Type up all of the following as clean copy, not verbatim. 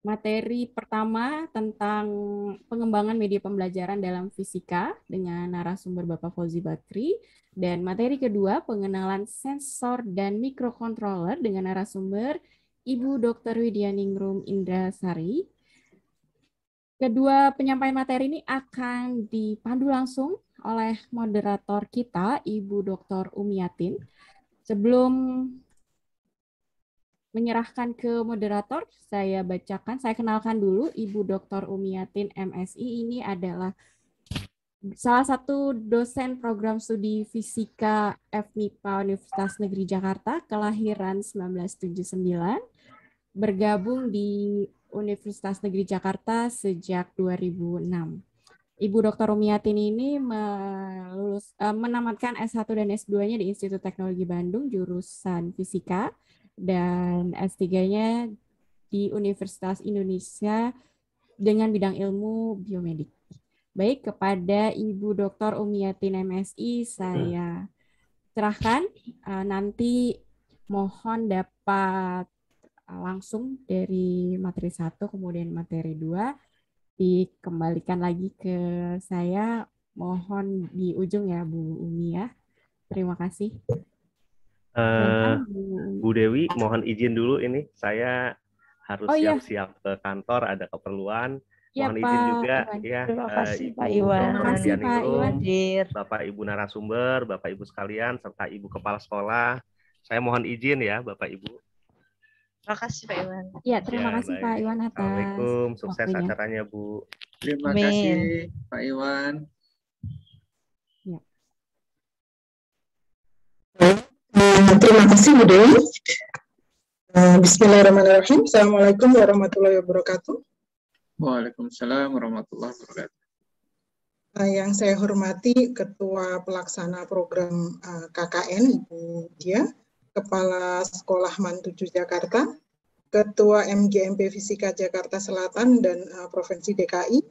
Materi pertama tentang pengembangan media pembelajaran dalam fisika dengan narasumber Bapak Fauzi Bakri. Dan materi kedua, pengenalan sensor dan mikrokontroler dengan narasumber Ibu Dr. Widyaningrum Indrasari. Kedua penyampaian materi ini akan dipandu langsung oleh moderator kita, Ibu Dr. Umiatin. Sebelum menyerahkan ke moderator, saya bacakan, saya kenalkan dulu Ibu Dr. Umiatin MSI ini adalah salah satu dosen program studi fisika FMIPA Universitas Negeri Jakarta, kelahiran 1979, bergabung di Universitas Negeri Jakarta sejak 2006. Ibu Dr. Umiatin ini menamatkan S1 dan S2-nya di Institut Teknologi Bandung, jurusan fisika, dan S3-nya di Universitas Indonesia dengan bidang ilmu biomedik. Baik, kepada Ibu Dr. Umiatin MSI, saya serahkan. Nanti mohon dapat langsung dari materi 1, kemudian materi 2, dikembalikan lagi ke saya. Mohon di ujung ya, Bu Umi ya. Terima kasih. Eh, Silahkan, Bu Umi. Bu Dewi, mohon izin dulu ini. Saya harus Oh iya, siap-siap ke kantor, ada keperluan. ya Mohon izin Pak juga Iwan. ya, Terima kasih Pak Ibu Terima Dr. kasih Iwan Pak Iwan. Widyaningrum, hadir. Bapak Ibu narasumber, Bapak Ibu sekalian, serta Ibu Kepala Sekolah. Saya mohon izin ya, Bapak Ibu. Terima kasih Pak Iwan. Ya, terima Ya, kasih Pak baik. Iwan atas Assalamualaikum, sukses waktunya. acaranya, Bu. Terima Amin. kasih Pak Iwan. Ya. Terima kasih Bu Dewi. Bismillahirrahmanirrahim. Assalamualaikum warahmatullahi wabarakatuh. Waalaikumsalam warahmatullahi wabarakatuh. Yang saya hormati Ketua Pelaksana Program KKN Ibu Dia, Kepala Sekolah MAN 7 Jakarta, Ketua MGMP Fisika Jakarta Selatan dan Provinsi DKI,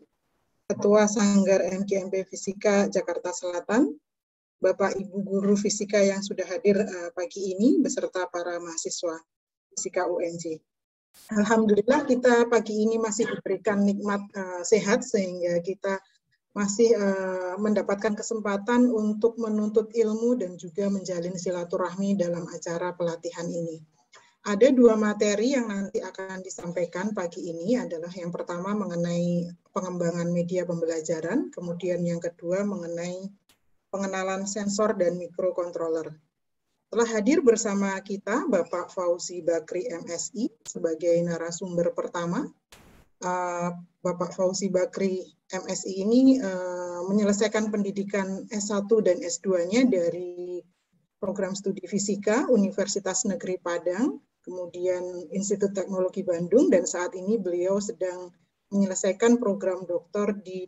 Ketua Sanggar MGMP Fisika Jakarta Selatan, Bapak Ibu Guru Fisika yang sudah hadir pagi ini beserta para mahasiswa Fisika UNJ. Alhamdulillah kita pagi ini masih diberikan nikmat sehat sehingga kita masih mendapatkan kesempatan untuk menuntut ilmu dan juga menjalin silaturahmi dalam acara pelatihan ini. Ada dua materi yang nanti akan disampaikan pagi ini adalah yang pertama mengenai pengembangan media pembelajaran, kemudian yang kedua mengenai pengenalan sensor dan mikrokontroler. Telah hadir bersama kita Bapak Fauzi Bakri MSI sebagai narasumber pertama. Bapak Fauzi Bakri MSI ini menyelesaikan pendidikan S1 dan S2-nya dari program studi fisika Universitas Negeri Padang, kemudian Institut Teknologi Bandung, dan saat ini beliau sedang menyelesaikan program doktor di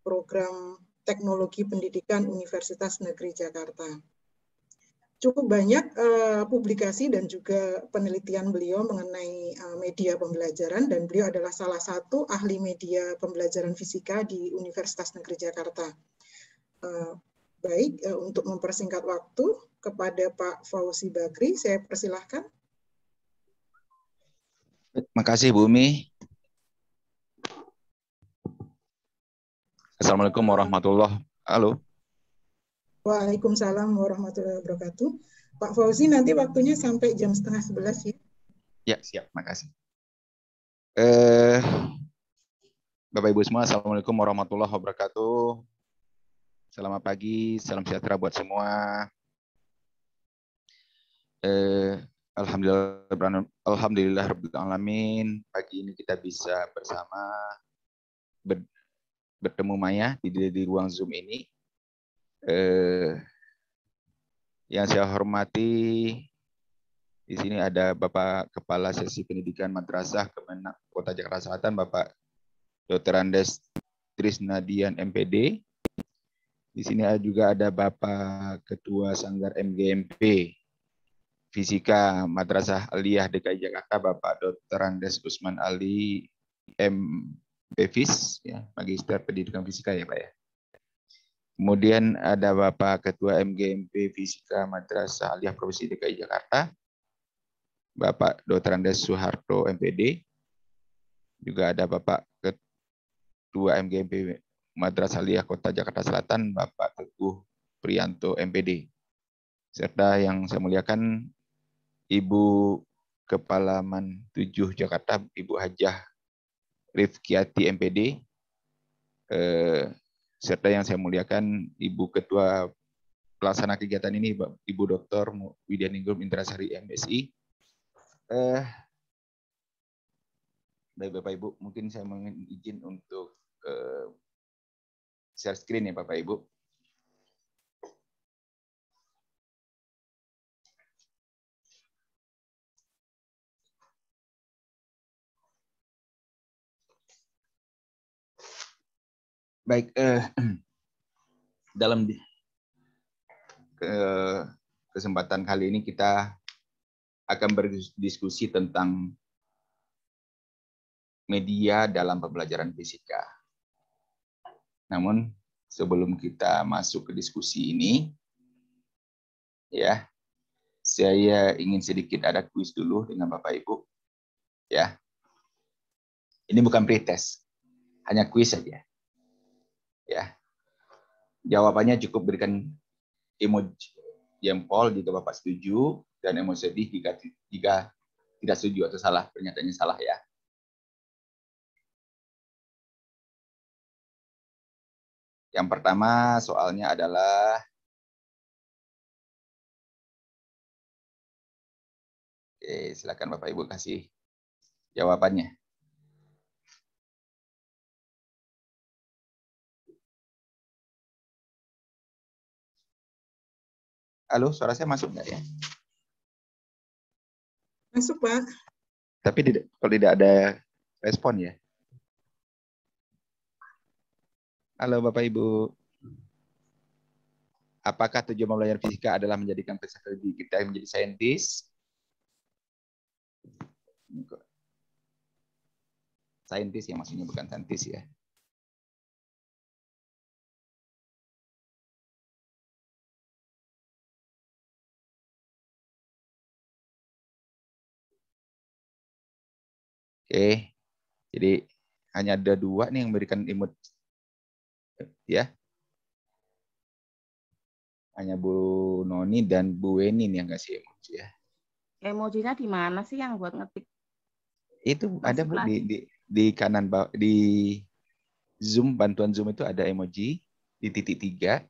program Teknologi Pendidikan Universitas Negeri Jakarta. Cukup banyak publikasi dan juga penelitian beliau mengenai media pembelajaran, dan beliau adalah salah satu ahli media pembelajaran fisika di Universitas Negeri Jakarta. Baik, untuk mempersingkat waktu, kepada Pak Fauzi Bakri, saya persilahkan. Terima kasih Bu Umi. Assalamualaikum warahmatullahi wabarakatuh. Halo. Waalaikumsalam warahmatullahi wabarakatuh. Pak Fauzi, nanti waktunya sampai jam 10:30 ya. Ya, siap. Makasih. Bapak Ibu semua, Assalamualaikum warahmatullahi wabarakatuh. Selamat pagi, salam sejahtera buat semua. Alhamdulillahirrahmanirrahim. Pagi ini kita bisa bersama bertemu Maya di ruang Zoom ini. Yang saya hormati di sini ada Bapak Kepala Seksi Pendidikan Madrasah Kemenak Kota Jakarta Selatan, Bapak Dr. Andes Trisnadian MPD. Di sini juga ada Bapak Ketua Sanggar MGMP Fisika Madrasah Aliyah DKI Jakarta, Bapak Dr. Andes Usman Ali MPFIS, ya, Magister Pendidikan Fisika ya Pak ya. Kemudian ada Bapak Ketua MGMP Fisika Madrasah Aliyah Provinsi DKI Jakarta, Bapak Dr. Andes Soeharto MPD. Juga ada Bapak Ketua MGMP Madrasah Aliyah Kota Jakarta Selatan, Bapak Teguh Priyanto MPD. Serta yang saya muliakan Ibu Kepala Man 7 Jakarta, Ibu Hajah Rifkiati MPD, serta yang saya muliakan Ibu Ketua Pelaksana kegiatan ini, Ibu Dr. Widya Ningrum Indrasari MSI. Baik Bapak Ibu, mungkin saya mohon izin untuk share screen ya Bapak Ibu. Baik, dalam kesempatan kali ini kita akan berdiskusi tentang media dalam pembelajaran fisika. Namun sebelum kita masuk ke diskusi ini, ya, saya ingin sedikit ada kuis dulu dengan Bapak Ibu. Ya, ini bukan pretest, hanya kuis saja. Ya, jawabannya cukup berikan emoji jempol jika Bapak setuju dan emoji sedih jika tidak setuju atau salah, pernyataannya salah ya. Yang pertama soalnya adalah oke, silakan Bapak Ibu kasih jawabannya. Halo, suara saya masuk nggak ya? Masuk, Pak. Tapi kalau tidak ada respon ya. Halo Bapak Ibu. Apakah tujuan pembelajaran fisika adalah menjadikan peserta didik kita menjadi saintis? Saintis ya, maksudnya bukan saintis ya. Oke, jadi hanya ada dua nih yang memberikan imut ya. Hanya Bu Noni dan Bu Weni nih yang kasih emoji ya. Emojinya di mana sih yang buat ngetik? Itu ada Bu Masuk di kanan bawah, di Zoom, bantuan Zoom itu ada emoji di titik 3.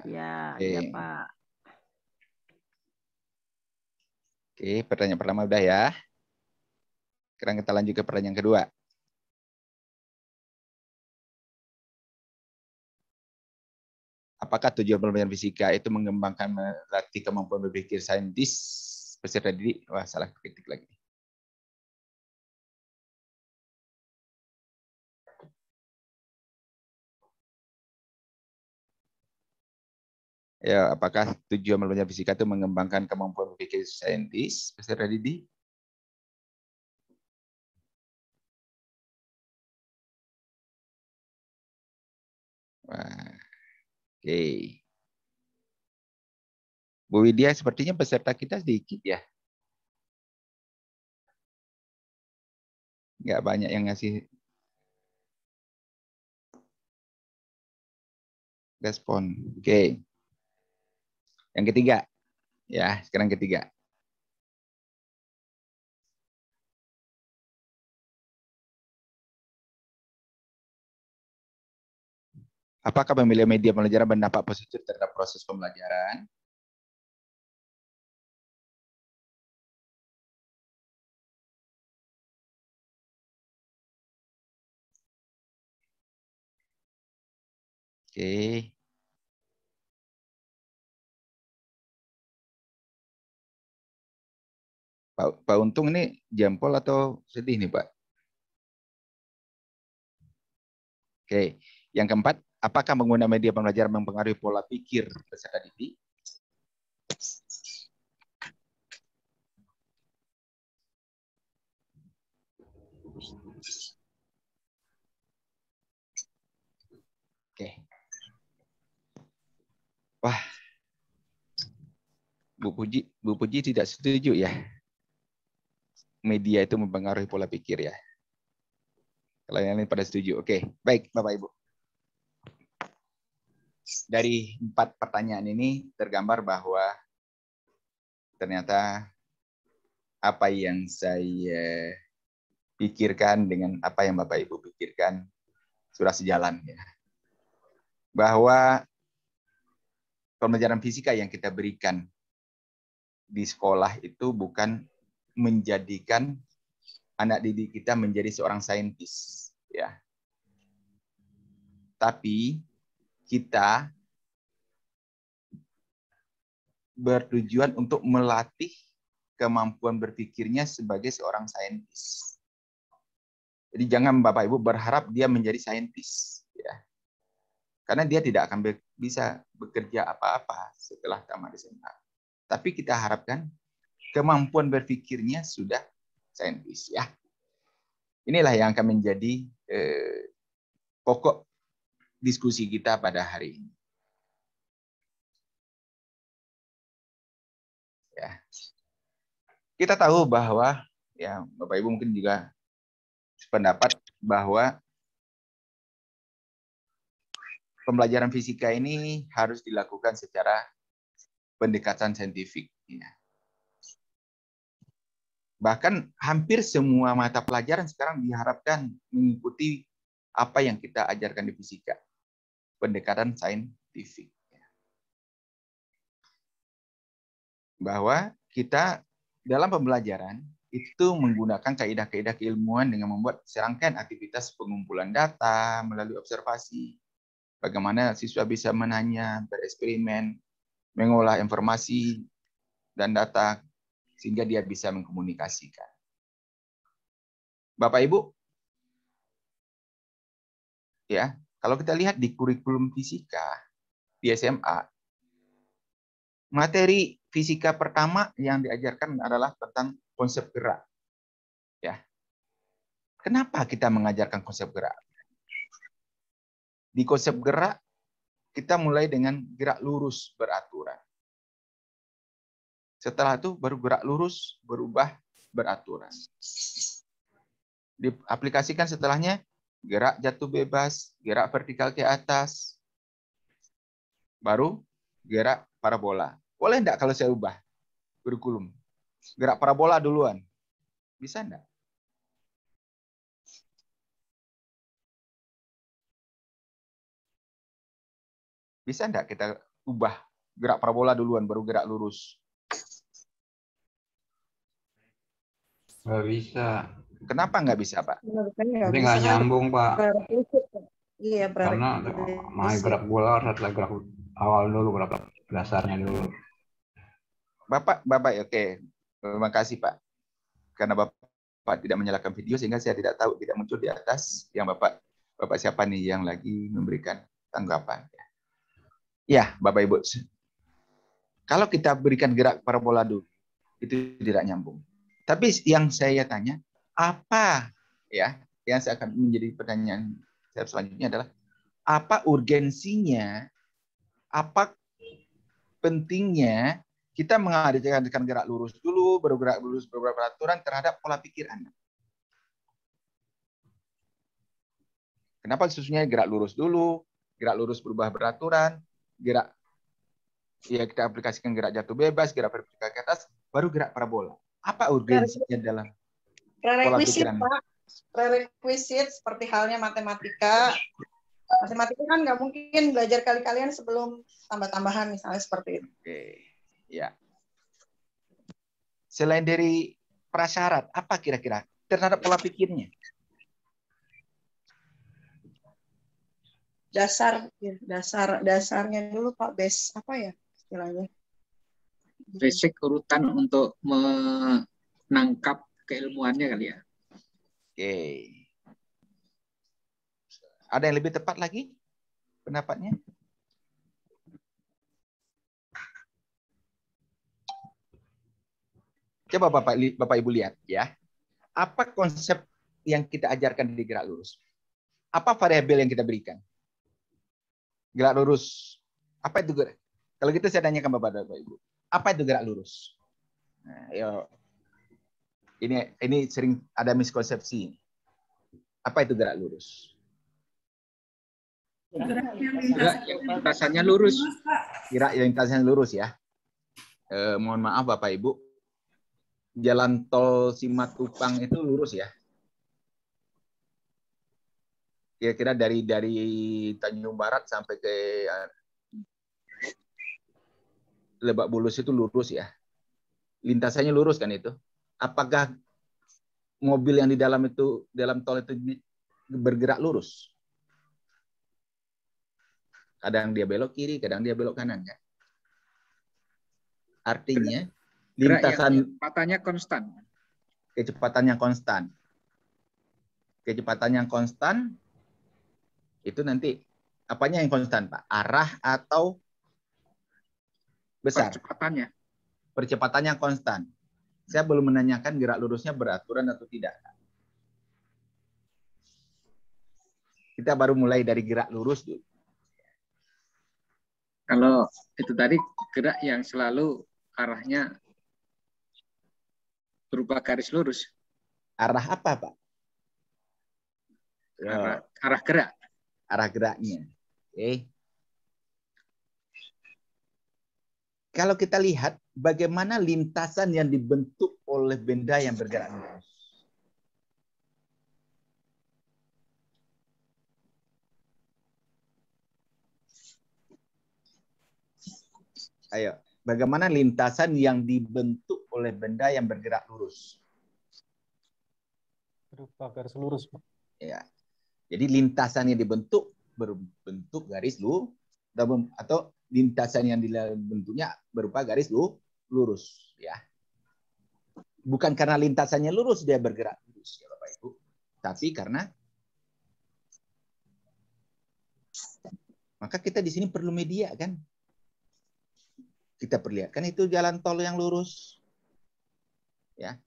Ya, Oke. ya Pak. Oke, pertanyaan pertama udah ya. Sekarang kita lanjut ke pertanyaan kedua. Apakah tujuan pembelajaran fisika itu mengembangkan melatih kemampuan berpikir saintis peserta didik? Wah, salah ketik lagi. Ya, apakah tujuan pembelajaran fisika itu mengembangkan kemampuan berpikir saintis peserta didik? Wah, oke. Bu Widya, sepertinya peserta kita sedikit ya. Nggak banyak yang ngasih respon. Oke. Yang ketiga. Ya, sekarang ketiga. Apakah pemilihan media pembelajaran berdampak positif terhadap proses pembelajaran? Oke. Pak Untung ini jempol atau sedih nih Pak? Oke. Yang keempat, apakah menggunakan media pembelajaran mempengaruhi pola pikir peserta didik? Oke. Wah, Bu Puji tidak setuju ya? Media itu mempengaruhi pola pikir ya? Kalau yang lain pada setuju. Oke, baik Bapak Ibu. Dari 4 pertanyaan ini tergambar bahwa ternyata apa yang saya pikirkan dengan apa yang Bapak Ibu pikirkan sudah sejalan ya. Bahwa pembelajaran fisika yang kita berikan di sekolah itu bukan menjadikan anak didik kita menjadi seorang saintis ya. Tapi kita bertujuan untuk melatih kemampuan berpikirnya sebagai seorang saintis. Jadi jangan Bapak Ibu berharap dia menjadi saintis ya. Karena dia tidak akan bisa bekerja apa-apa setelah tamat SMA. Tapi kita harapkan kemampuan berpikirnya sudah saintis ya. Inilah yang akan menjadi pokok diskusi kita pada hari ini. Ya. Kita tahu bahwa ya Bapak Ibu mungkin juga sependapat bahwa pembelajaran fisika ini harus dilakukan secara pendekatan saintifik. Ya. Bahkan hampir semua mata pelajaran sekarang diharapkan mengikuti apa yang kita ajarkan di fisika. Pendekatan saintifik. Bahwa kita dalam pembelajaran itu menggunakan kaidah-kaidah keilmuan dengan membuat serangkaian aktivitas pengumpulan data melalui observasi. Bagaimana siswa bisa menanya, bereksperimen, mengolah informasi dan data sehingga dia bisa mengkomunikasikan. Bapak Ibu, ya, kalau kita lihat di kurikulum fisika di SMA, materi fisika pertama yang diajarkan adalah tentang konsep gerak. Ya. Kenapa kita mengajarkan konsep gerak? Di konsep gerak, kita mulai dengan gerak lurus beraturan. Setelah itu baru gerak lurus berubah beraturan. Diaplikasikan setelahnya gerak jatuh bebas, gerak vertikal ke atas, baru gerak parabola. Boleh enggak kalau saya ubah kurikulum? Gerak parabola duluan. Bisa enggak? Bisa enggak kita ubah gerak parabola duluan, baru gerak lurus? Nggak bisa. Kenapa nggak bisa, Pak? Jadi nggak nyambung, Pak. Iya, Karena mau gerak bola harus ada gerak awal dulu, gerak dasarnya dulu. Bapak, oke. Terima kasih, Pak. Karena Bapak tidak menyalakan video sehingga saya tidak tahu, tidak muncul di atas yang Bapak siapa nih yang lagi memberikan tanggapan. Ya, Bapak Ibu. Kalau kita berikan gerak parabola dulu, itu tidak nyambung. Tapi yang saya tanya, apa ya yang saya akan menjadi pertanyaan saya selanjutnya adalah apa urgensinya, apa pentingnya kita mengajarkan gerak lurus dulu, bergerak lurus beberapa peraturan terhadap pola pikir Anda. Kenapa khususnya gerak lurus dulu, gerak lurus berubah beraturan, gerak ya kita aplikasikan gerak jatuh bebas, gerak vertikal ke atas, baru gerak parabola. Apa urgensinya dalam pola pikir Anda? Pak. Prerequisite seperti halnya matematika. Matematika kan nggak mungkin belajar kali-kalian sebelum tambah-tambahan misalnya seperti itu. Oke, ya. Selain dari prasyarat, apa kira-kira terhadap pola pikirnya? Dasarnya dulu Pak, base apa ya istilahnya? Basic urutan untuk menangkap keilmuannya kali ya. Oke. Ada yang lebih tepat lagi pendapatnya? Coba Bapak Ibu lihat ya. Apa konsep yang kita ajarkan di gerak lurus? Apa variabel yang kita berikan? Gerak lurus. Apa itu gerak? Kalau gitu saya tanyakan Bapak Ibu. Apa itu gerak lurus? Nah, ini sering ada miskonsepsi. Apa itu gerak lurus? Gerak yang lintasannya lurus. Gerak yang lintasannya lurus ya. Mohon maaf Bapak Ibu. Jalan tol Simatupang itu lurus ya. Kira-kira dari Tanjung Barat sampai ke Lebak Bulus itu lurus ya. Lintasannya lurus kan itu. Apakah mobil yang di dalam tol itu bergerak lurus? Kadang dia belok kiri, kadang dia belok kanan kan. Artinya lintasan kecepatannya konstan. Kecepatannya konstan. Kecepatan yang konstan itu nanti apanya yang konstan, Pak? Arah atau besar? Percepatannya. Percepatannya konstan. Saya belum menanyakan gerak lurusnya beraturan atau tidak. Kita baru mulai dari gerak lurus dulu. Kalau itu tadi gerak yang selalu arahnya berupa garis lurus. Arah apa, Pak? Arah gerak. Arah geraknya. Oke. Kalau kita lihat bagaimana lintasan yang dibentuk oleh benda yang bergerak lurus. Ayo, bagaimana lintasan yang dibentuk oleh benda yang bergerak lurus? Berupa garis lurus, Pak. Ya. Jadi lintasan yang dibentuk berbentuk garis atau lintasan yang dibentuknya berupa garis lurus ya. Bukan karena lintasannya lurus dia bergerak lurus ya Bapak Ibu, tapi karena maka kita di sini perlu media kan. Kita perlihatkan itu jalan tol yang lurus. Ya.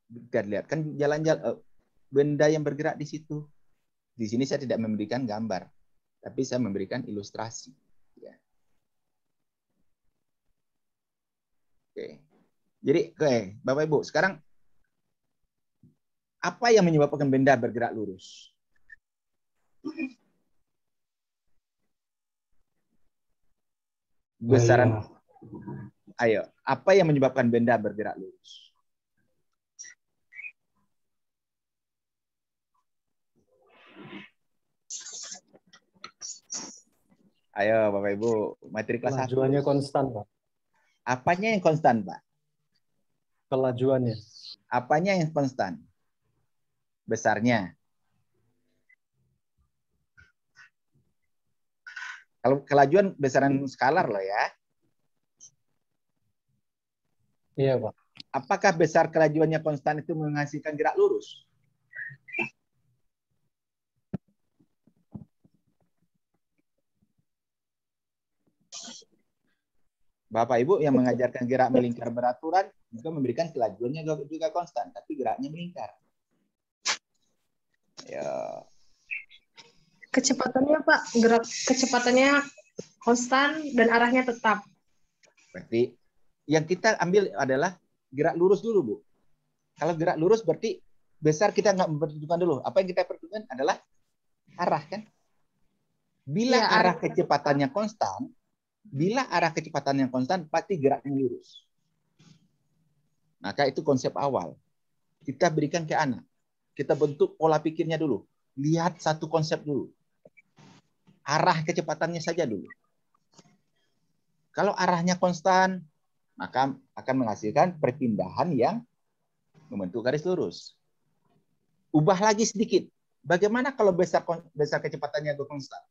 Kita lihatkan jalan-jalan benda yang bergerak di situ. Di sini saya tidak memberikan gambar, tapi saya memberikan ilustrasi. Ya. Oke. Jadi, Bapak Ibu, sekarang apa yang menyebabkan benda bergerak lurus? Besaran. Ayo, apa yang menyebabkan benda bergerak lurus? Ayo Bapak Ibu, materi kelas 1. Kelajuannya konstan, Pak. Apanya yang konstan, Pak? Kelajuannya. Apanya yang konstan? Besarnya. Kalau kelajuan besaran skalar loh ya. Iya, Pak. Apakah besar kelajuannya konstan itu menghasilkan gerak lurus? Bapak Ibu yang mengajarkan gerak melingkar beraturan juga memberikan kelajuannya juga konstan, tapi geraknya melingkar. Ya. Kecepatannya Pak, gerak kecepatannya konstan dan arahnya tetap. Berarti yang kita ambil adalah gerak lurus dulu, Bu. Kalau gerak lurus berarti besar kita nggak memperhitungkan dulu. Apa yang kita perhitungkan adalah arah kan? Bila ya, arah kecepatannya konstan, pasti geraknya lurus. Maka itu konsep awal. Kita berikan ke anak. Kita bentuk pola pikirnya dulu. Lihat satu konsep dulu. Arah kecepatannya saja dulu. Kalau arahnya konstan, maka akan menghasilkan perpindahan yang membentuk garis lurus. Ubah lagi sedikit. Bagaimana kalau besar kecepatannya konstan?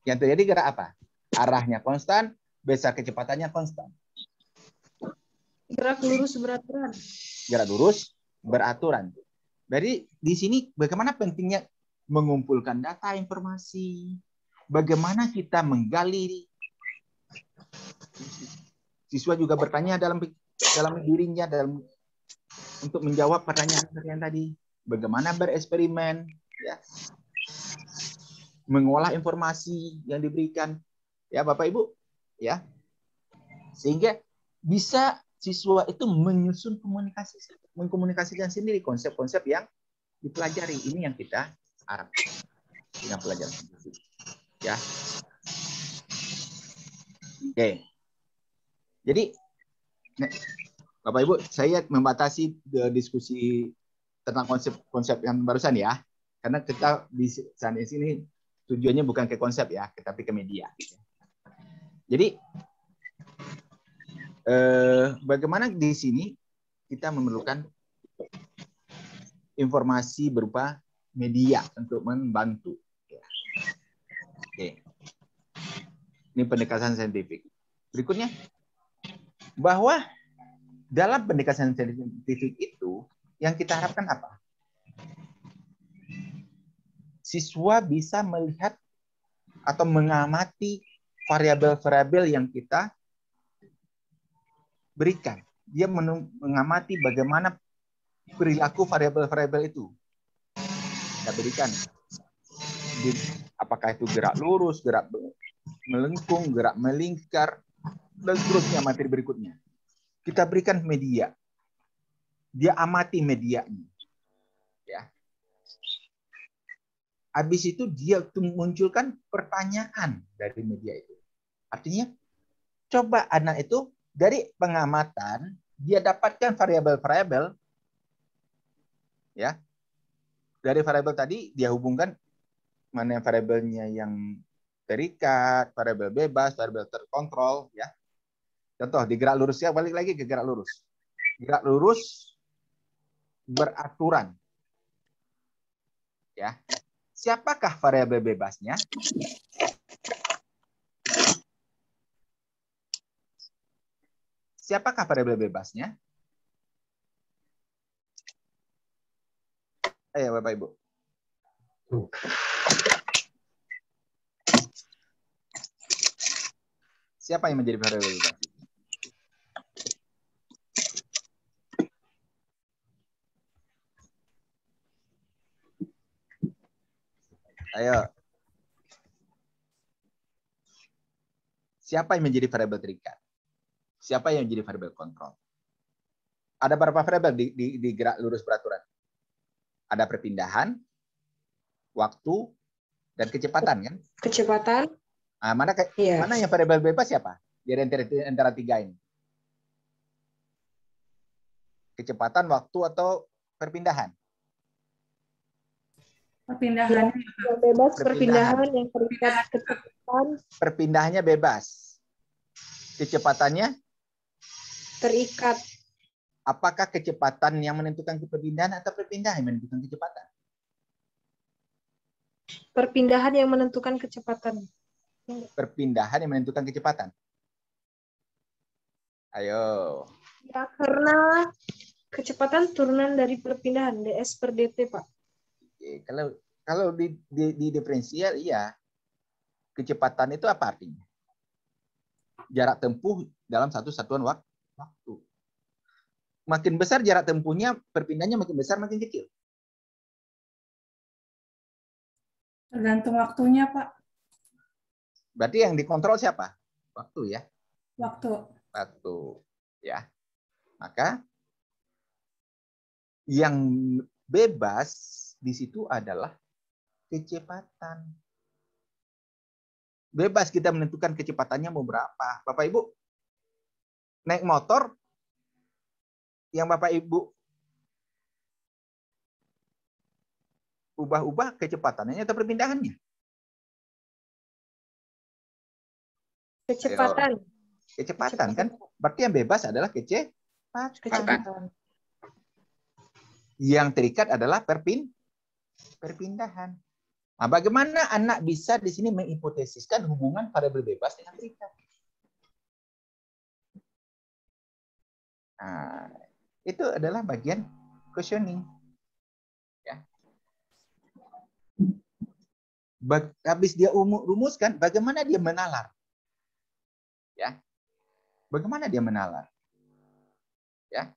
Yang terjadi gerak apa? Arahnya konstan, besar kecepatannya konstan. Gerak lurus beraturan. Gerak lurus beraturan. Jadi di sini bagaimana pentingnya mengumpulkan data informasi, bagaimana kita menggali. Siswa juga bertanya dalam dirinya untuk menjawab pertanyaan tadi. Bagaimana bereksperimen, ya. Mengolah informasi yang diberikan. Ya Bapak Ibu, ya, sehingga bisa siswa itu menyusun mengkomunikasikan sendiri konsep-konsep yang dipelajari. Ini yang kita harapkan dengan pelajaran scientific, ya. Oke. Jadi, Bapak Ibu, saya membatasi diskusi tentang konsep-konsep yang barusan ya, karena kita di sana sini tujuannya bukan ke konsep ya, tetapi ke media. Jadi, bagaimana di sini kita memerlukan informasi berupa media untuk membantu. Oke. Ini pendekatan saintifik. Berikutnya, bahwa dalam pendekatan saintifik itu yang kita harapkan apa? Siswa bisa melihat atau mengamati variabel-variabel yang kita berikan. Dia mengamati bagaimana perilaku variabel-variabel itu. Kita berikan. Apakah itu gerak lurus, gerak melengkung, gerak melingkar, dan seterusnya materi berikutnya. Kita berikan media. Dia amati medianya. Ya. Habis itu dia munculkan pertanyaan dari media itu. Artinya, coba anak itu dari pengamatan, dia dapatkan variabel-variabel, ya. Dari variabel tadi, dia hubungkan mana variabelnya yang terikat, variabel bebas, variabel terkontrol, ya. Contoh, di gerak lurus, ya, balik lagi ke gerak lurus. Gerak lurus beraturan. Ya. Siapakah variabel bebasnya? Siapakah variabel bebasnya? Ayo Bapak Ibu. Siapa yang menjadi variabel bebas? Ayo. Siapa yang menjadi variabel terikat? Siapa yang menjadi variabel kontrol? Ada berapa variabel di gerak lurus beraturan? Ada perpindahan, waktu, dan kecepatan, kan? Kecepatan. Nah, mana yang variabel bebas siapa? Di antara tiga ini. Kecepatan, waktu, atau perpindahan? Perpindahan. Yang bebas perpindahan, yang terikat kecepatan. Perpindahannya bebas. Kecepatannya terikat. Apakah kecepatan yang menentukan perpindahan atau perpindahan yang menentukan kecepatan? Perpindahan yang menentukan kecepatan. Perpindahan yang menentukan kecepatan. Ayo. Ya, karena kecepatan turunan dari perpindahan ds per dt, Pak. Oke, kalau di diferensial, iya. Kecepatan itu apa artinya? Jarak tempuh dalam satu satuan waktu. Makin besar jarak tempuhnya, perpindahannya makin besar, makin kecil. Tergantung waktunya, Pak. Berarti yang dikontrol siapa? Waktu, ya. Waktu. Ya. Maka yang bebas di situ adalah kecepatan. Bebas kita menentukan kecepatannya mau berapa. Bapak Ibu naik motor, yang Bapak Ibu ubah-ubah kecepatannya atau perpindahannya? Kecepatan. Kecepatan kan? Berarti yang bebas adalah kecepatan. Yang terikat adalah perpindahan. Nah, bagaimana anak bisa di sini menghipotesiskan hubungan variabel bebas dengan terikat? Nah, itu adalah bagian questioning. Ya. Habis dia rumuskan, bagaimana dia menalar? Ya. Bagaimana dia menalar? Ya.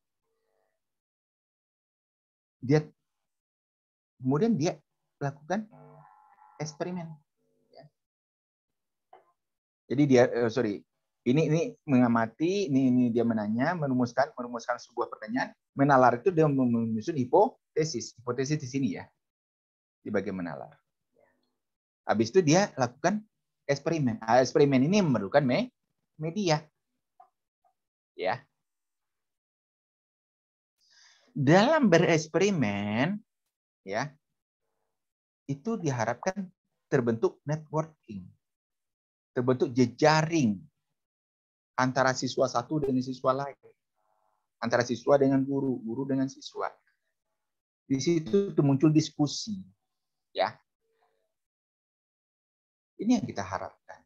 Kemudian dia lakukan eksperimen. Ya. Jadi Ini mengamati, ini dia menanya, merumuskan sebuah pertanyaan. Menalar itu dia menyusun hipotesis. Hipotesis di sini ya, di bagian menalar. Habis itu dia lakukan eksperimen. Eksperimen ini memerlukan media. Ya. Dalam bereksperimen, ya, itu diharapkan terbentuk networking, terbentuk jejaring antara siswa satu dengan siswa lain, antara siswa dengan guru, guru dengan siswa. Di situ muncul diskusi, ya. Ini yang kita harapkan,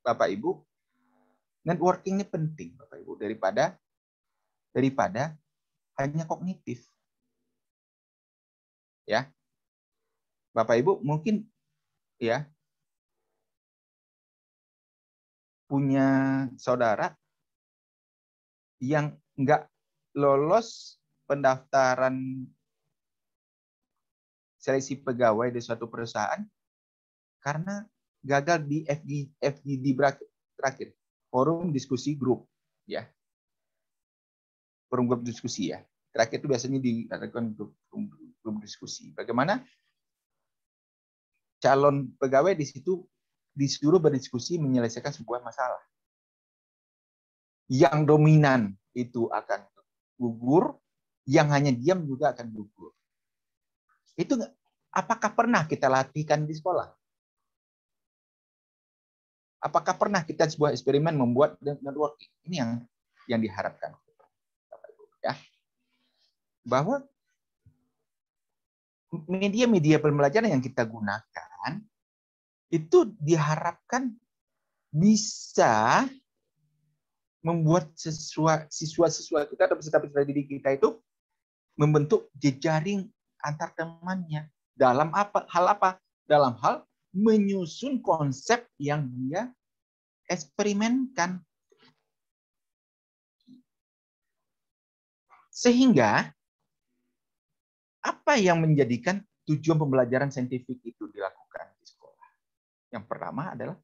Bapak Ibu. Networking ini penting, Bapak Ibu, daripada hanya kognitif, ya. Bapak Ibu mungkin, ya, punya saudara yang nggak lolos pendaftaran seleksi pegawai di suatu perusahaan karena gagal di FGD terakhir, forum diskusi grup, ya, forum grup diskusi, ya. Terakhir itu biasanya diadakan grup diskusi. Bagaimana calon pegawai di situ disuruh berdiskusi menyelesaikan sebuah masalah. Yang dominan itu akan gugur, yang hanya diam juga akan gugur. Itu apakah pernah kita latihkan di sekolah? Apakah pernah kita sebuah eksperimen membuat networking? Ini yang diharapkan, ya. Bahwa media-media pembelajaran yang kita gunakan itu diharapkan bisa membuat siswa-siswa kita atau peserta-peserta didik kita itu membentuk jejaring antar temannya dalam hal apa? Dalam hal menyusun konsep yang dia eksperimenkan. Sehingga apa yang menjadikan tujuan pembelajaran saintifik itu dilakukan di sekolah? Yang pertama adalah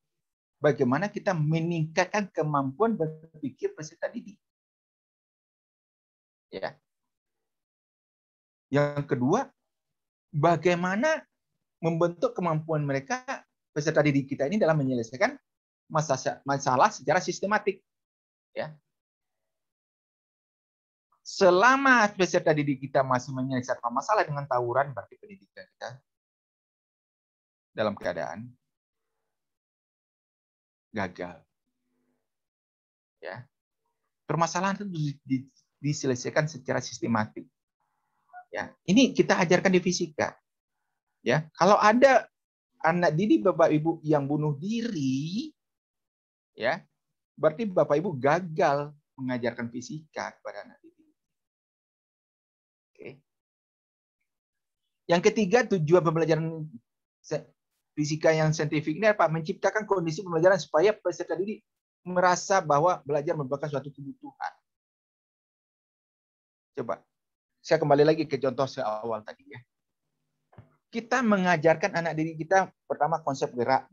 bagaimana kita meningkatkan kemampuan berpikir peserta didik. Ya. Yang kedua, bagaimana membentuk kemampuan mereka peserta didik kita ini dalam menyelesaikan masalah secara sistematik. Ya. Selama peserta didik kita masih menyelesaikan masalah dengan tawuran, berarti pendidikan kita dalam keadaan gagal. Ya. Permasalahan itu diselesaikan secara sistematik. Ya, ini kita ajarkan di fisika. Ya, kalau ada anak didik Bapak Ibu yang bunuh diri, ya, berarti Bapak Ibu gagal mengajarkan fisika kepada anak didik. Oke. Yang ketiga, tujuan pembelajaran fisika yang saintifik ini apa? Menciptakan kondisi pembelajaran supaya peserta didik merasa bahwa belajar merupakan suatu kebutuhan. Coba, saya kembali lagi ke contoh awal tadi, ya. Kita mengajarkan anak didik kita pertama konsep gerak.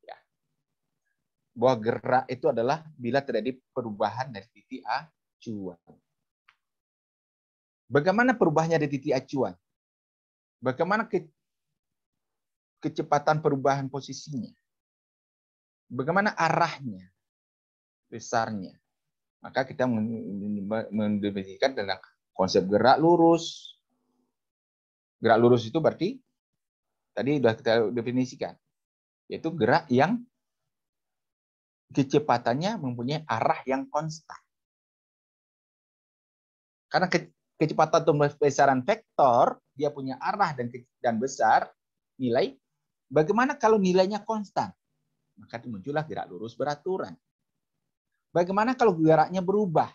Ya. Bahwa gerak itu adalah bila terjadi perubahan dari titik acuan. Bagaimana perubahannya dari titik acuan? Bagaimana kecepatan perubahan posisinya? Bagaimana arahnya? Besarnya? Maka kita mendefinisikan tentang konsep gerak lurus. Gerak lurus itu berarti tadi sudah kita definisikan, yaitu gerak yang kecepatannya mempunyai arah yang konstan. Karena kecepatan atau besaran vektor dia punya arah dan besar nilai. Bagaimana kalau nilainya konstan? Maka muncullah gerak lurus beraturan. Bagaimana kalau geraknya berubah?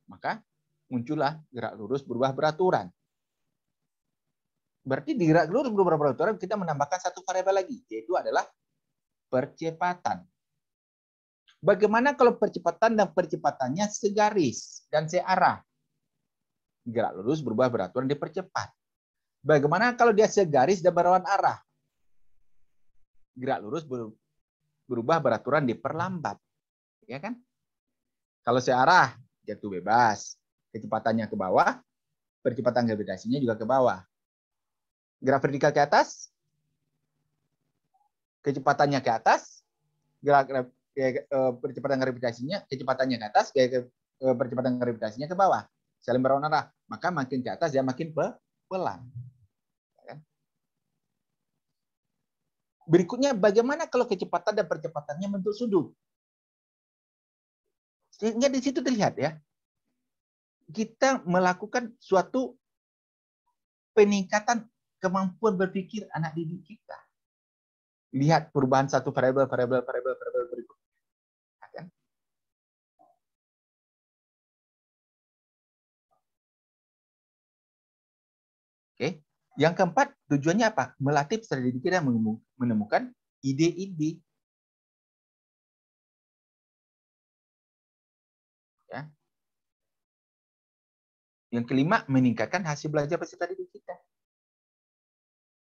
Maka muncullah gerak lurus berubah beraturan. Berarti di gerak lurus berubah beraturan kita menambahkan satu variabel lagi, yaitu adalah percepatan. Bagaimana kalau percepatan dan percepatannya segaris dan searah? Gerak lurus berubah beraturan dipercepat. Bagaimana kalau dia segaris dan berlawan arah? Gerak lurus berubah beraturan diperlambat. Ya kan? Kalau searah, jatuh bebas. Kecepatannya ke bawah, percepatan gravitasinya juga ke bawah. Gerak vertikal ke atas, kecepatannya ke atas, percepatan gravitasinya, kecepatannya ke atas, percepatan gravitasinya ke bawah. Saling berlawanan arah. Maka makin ke atas dia makin pelan. Berikutnya, bagaimana kalau kecepatan dan percepatannya bentuk sudut? Sehingga di situ terlihat ya, kita melakukan suatu peningkatan kemampuan berpikir anak didik kita. Lihat perubahan satu variabel berikut. Oke. Yang keempat, tujuannya apa? Melatih peserta didik kita menemukan ide-ide. Ya. Yang kelima, meningkatkan hasil belajar peserta didik kita.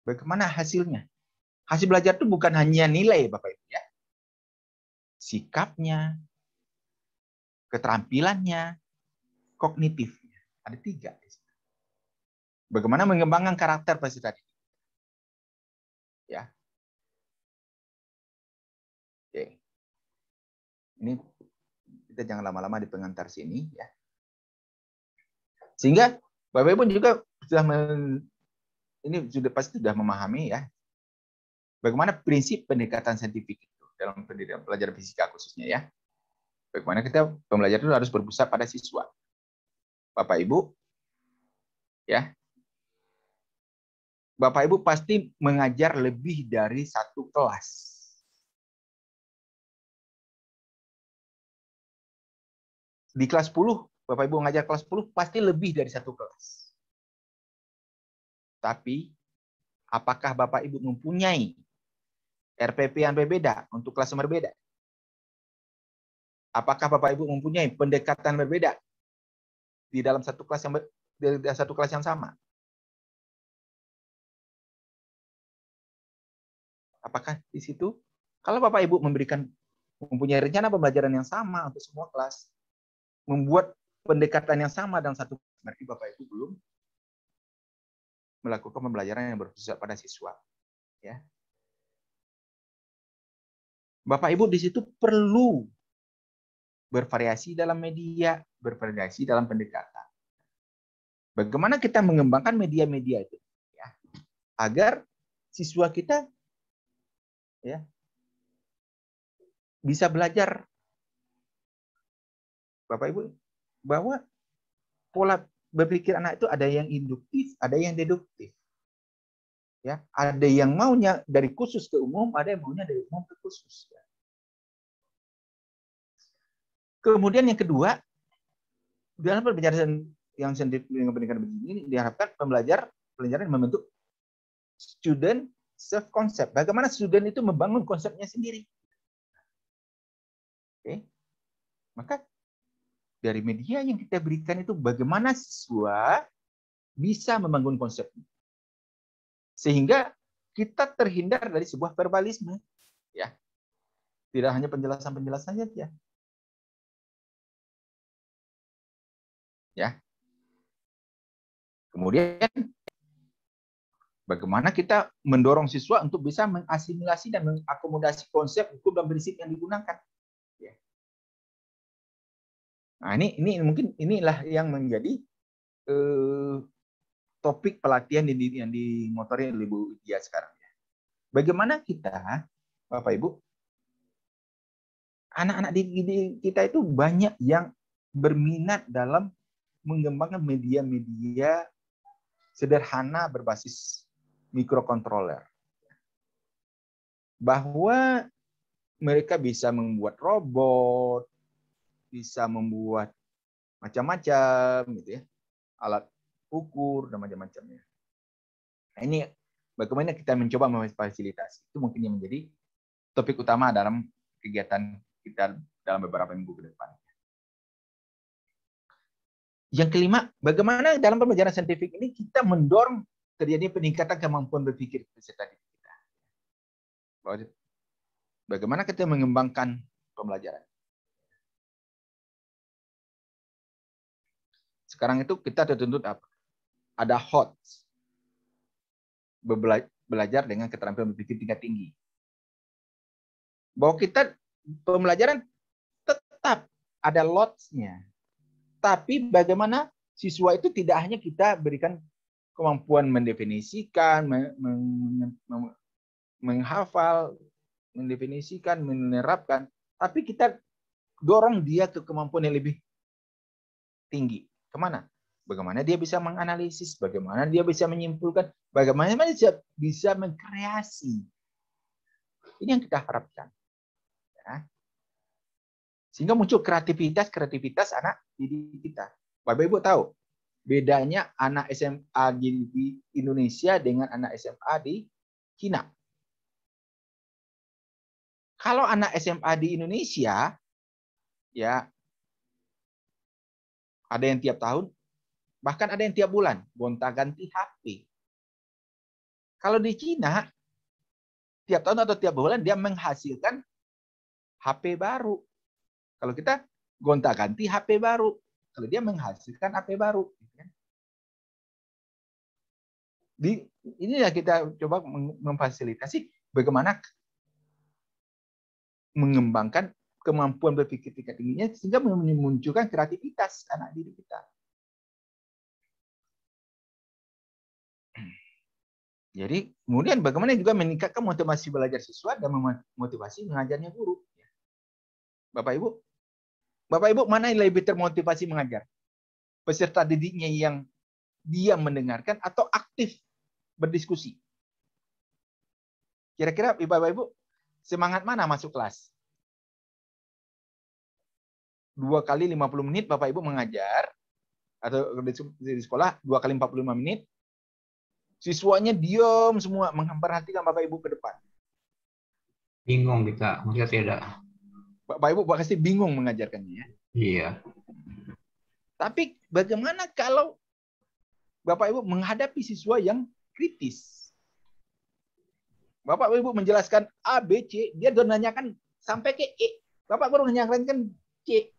Bagaimana hasilnya? Hasil belajar itu bukan hanya nilai, Bapak Ibu ya. Sikapnya, keterampilannya, kognitifnya. Ada 3. Bagaimana mengembangkan karakter peserta didik. Ya. Oke. Ini kita jangan lama-lama di pengantar sini ya. Sehingga Bapak Ibu juga ini pasti sudah memahami ya. Bagaimana prinsip pendekatan saintifik itu dalam pendidikan pelajaran fisika khususnya ya. Bagaimana kita pembelajaran itu harus berpusat pada siswa. Bapak Ibu ya. Bapak Ibu pasti mengajar lebih dari 1 kelas. Di kelas 10, Bapak Ibu mengajar kelas 10 pasti lebih dari 1 kelas. Tapi apakah Bapak Ibu mempunyai RPP yang berbeda untuk kelas yang berbeda? Apakah Bapak Ibu mempunyai pendekatan berbeda di dalam satu kelas yang sama? Apakah di situ? Kalau Bapak Ibu mempunyai rencana pembelajaran yang sama untuk semua kelas, membuat pendekatan yang sama dalam satu kelas, berarti Bapak Ibu belum melakukan pembelajaran yang berpusat pada siswa. Ya. Bapak Ibu di situ perlu bervariasi dalam media, bervariasi dalam pendekatan. Bagaimana kita mengembangkan media-media itu, ya, agar siswa kita ya bisa belajar, Bapak Ibu, bahwa pola berpikir anak itu ada yang induktif, ada yang deduktif. Ya, ada yang maunya dari khusus ke umum, ada yang maunya dari umum ke khusus. Ya. Kemudian yang kedua, dalam pembelajaran yang saintifik dengan pendidikan begini diharapkan pembelajaran membentuk student self concept. Bagaimana student itu membangun konsepnya sendiri. Oke. Maka dari media yang kita berikan itu bagaimana siswa bisa membangun konsepnya. Sehingga kita terhindar dari sebuah verbalisme. Ya. Tidak hanya penjelasan-penjelasan saja. Ya. Kemudian bagaimana kita mendorong siswa untuk bisa mengasimilasi dan mengakomodasi konsep hukum dan prinsip yang digunakan. Ya. Nah, ini mungkin inilah yang menjadi topik pelatihan yang dimotorin oleh Ibu Dia sekarang. Bagaimana kita, Bapak Ibu, anak-anak didik kita itu banyak yang berminat dalam mengembangkan media-media sederhana berbasis mikrokontroler. Bahwa mereka bisa membuat robot, bisa membuat macam-macam gitu ya, alat ukur dan macam-macamnya. Nah, ini bagaimana kita mencoba memfasilitasi. Itu mungkin yang menjadi topik utama dalam kegiatan kita dalam beberapa minggu ke depan. Yang kelima, bagaimana dalam pembelajaran saintifik ini kita mendorong terjadi peningkatan kemampuan berpikir peserta didik kita. Bagaimana kita mengembangkan pembelajaran. Sekarang itu kita tertuntut apa? Ada HOTS. Belajar dengan keterampilan berpikir tingkat tinggi. Bahwa kita pembelajaran tetap ada lots-nya. Tapi bagaimana siswa itu tidak hanya kita berikan kemampuan mendefinisikan, menghafal, mendefinisikan, menerapkan, tapi kita dorong dia ke kemampuan yang lebih tinggi. Kemana? Bagaimana dia bisa menganalisis, bagaimana dia bisa menyimpulkan, bagaimana dia bisa mengkreasi. Ini yang kita harapkan. Ya. Sehingga muncul kreativitas anak didik kita. Bapak Ibu tahu, bedanya anak SMA di Indonesia dengan anak SMA di Cina. Kalau anak SMA di Indonesia, ya ada yang tiap tahun, bahkan ada yang tiap bulan, gonta-ganti HP. Kalau di Cina, tiap tahun atau tiap bulan dia menghasilkan HP baru. Kalau kita gonta-ganti HP baru, kalau dia menghasilkan HP baru. Inilah kita coba memfasilitasi bagaimana mengembangkan kemampuan berpikir tingkat tingginya sehingga memunculkan kreativitas anak didik kita. Jadi kemudian bagaimana juga meningkatkan motivasi belajar siswa dan memotivasi mengajarnya guru. Bapak Ibu mana yang lebih termotivasi mengajar? Peserta didiknya yang diam mendengarkan atau aktif berdiskusi? Kira-kira Bapak Ibu semangat mana masuk kelas? 2 kali 50 menit Bapak Ibu mengajar, atau di sekolah 2 kali 45 menit, siswanya diam semua memperhatikan Bapak Ibu ke depan. Bingung kita, maksudnya tidak. Bapak Ibu pasti bingung mengajarkannya ya. Iya. Tapi bagaimana kalau Bapak Ibu menghadapi siswa yang kritis? Bapak Ibu menjelaskan A, B, C, dia sudah nanyakan sampai ke E. Bapak baru menyarankan C.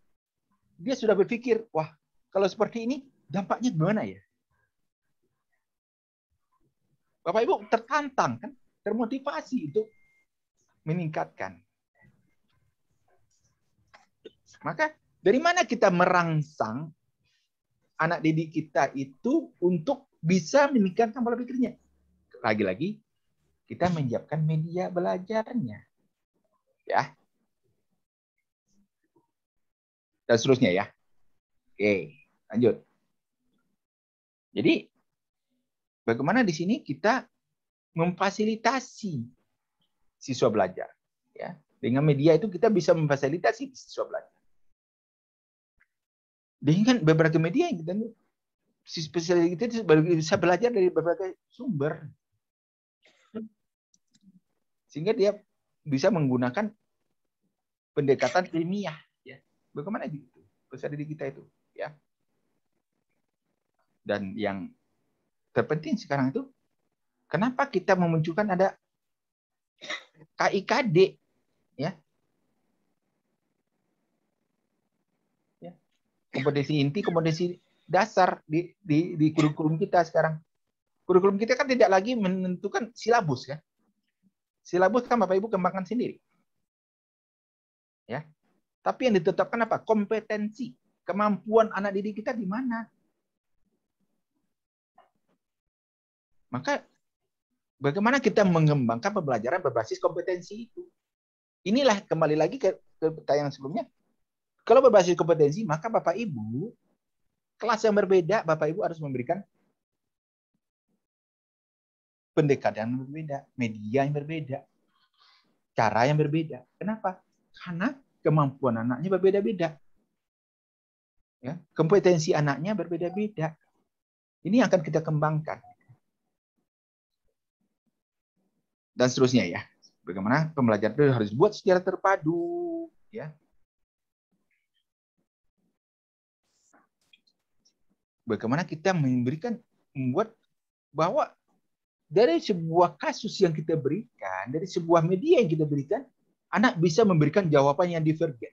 Dia sudah berpikir, wah, kalau seperti ini dampaknya gimana ya? Bapak Ibu tertantang kan, termotivasi untuk meningkatkan. Maka dari mana kita merangsang anak didik kita itu untuk bisa meningkatkan pola pikirnya? Lagi-lagi kita menyiapkan media belajarnya. Ya. Dan seterusnya ya. Oke, lanjut. Jadi bagaimana di sini kita memfasilitasi siswa belajar, ya. Dengan media itu kita bisa memfasilitasi siswa belajar. Dengan beberapa media yang kita bisa belajar dari berbagai sumber. Sehingga dia bisa menggunakan pendekatan ilmiah, ya. Bagaimana gitu peserta didik kita itu, ya. Dan yang terpenting sekarang itu, kenapa kita memunculkan ada KIKD, ya. Ya. Kompetensi inti, kompetensi dasar di kurikulum kita sekarang. Kurikulum kita kan tidak lagi menentukan silabus, kan. Silabus kan Bapak Ibu kembangkan sendiri. Ya. Tapi yang ditetapkan apa? Kompetensi. Kemampuan anak didik kita di mana? Maka bagaimana kita mengembangkan pembelajaran berbasis kompetensi itu? Inilah kembali lagi ke tayangan sebelumnya. Kalau berbasis kompetensi, maka Bapak Ibu, kelas yang berbeda, Bapak Ibu harus memberikan pendekatan yang berbeda, media yang berbeda, cara yang berbeda. Kenapa? Karena kemampuan anaknya berbeda-beda. Ya, kompetensi anaknya berbeda-beda. Ini yang akan kita kembangkan. Dan seterusnya ya. Bagaimana pembelajaran itu harus dibuat secara terpadu, ya. Bagaimana kita membuat bahwa dari sebuah kasus yang kita berikan, dari sebuah media yang kita berikan, anak bisa memberikan jawaban yang divergen.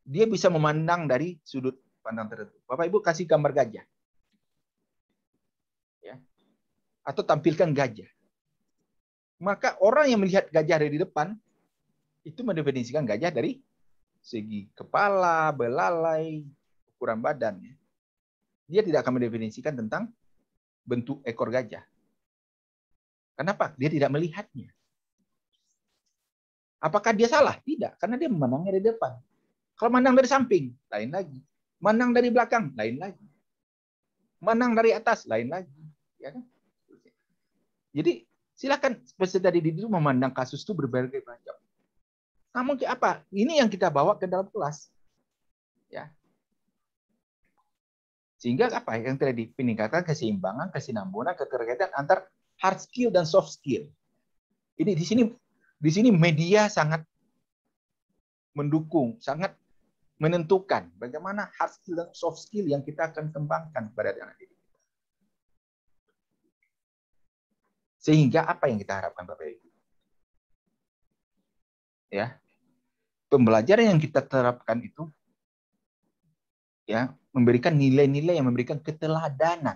Dia bisa memandang dari sudut pandang tertentu. Bapak Ibu kasih gambar gajah. Ya. Atau tampilkan gajah. Maka orang yang melihat gajah dari depan itu mendefinisikan gajah dari segi kepala, belalai, ukuran badan. Dia tidak akan mendefinisikan tentang bentuk ekor gajah. Kenapa? Dia tidak melihatnya. Apakah dia salah? Tidak, karena dia memandangnya dari depan. Kalau mandang dari samping, lain lagi. Mandang dari belakang, lain lagi. Mandang dari atas, lain lagi. Ya kan? Jadi silakan peserta didik itu memandang kasus itu berbagai macam. Namun apa? Ini yang kita bawa ke dalam kelas. Ya. Sehingga apa yang terjadi? Peningkatan keseimbangan, kesinambungan, keterkaitan antar hard skill dan soft skill. Ini di sini media sangat mendukung, sangat menentukan bagaimana hard skill dan soft skill yang kita akan kembangkan pada anak didik. Sehingga apa yang kita harapkan Bapak Ibu? Ya. Pembelajaran yang kita terapkan itu ya, memberikan nilai-nilai yang memberikan keteladanan.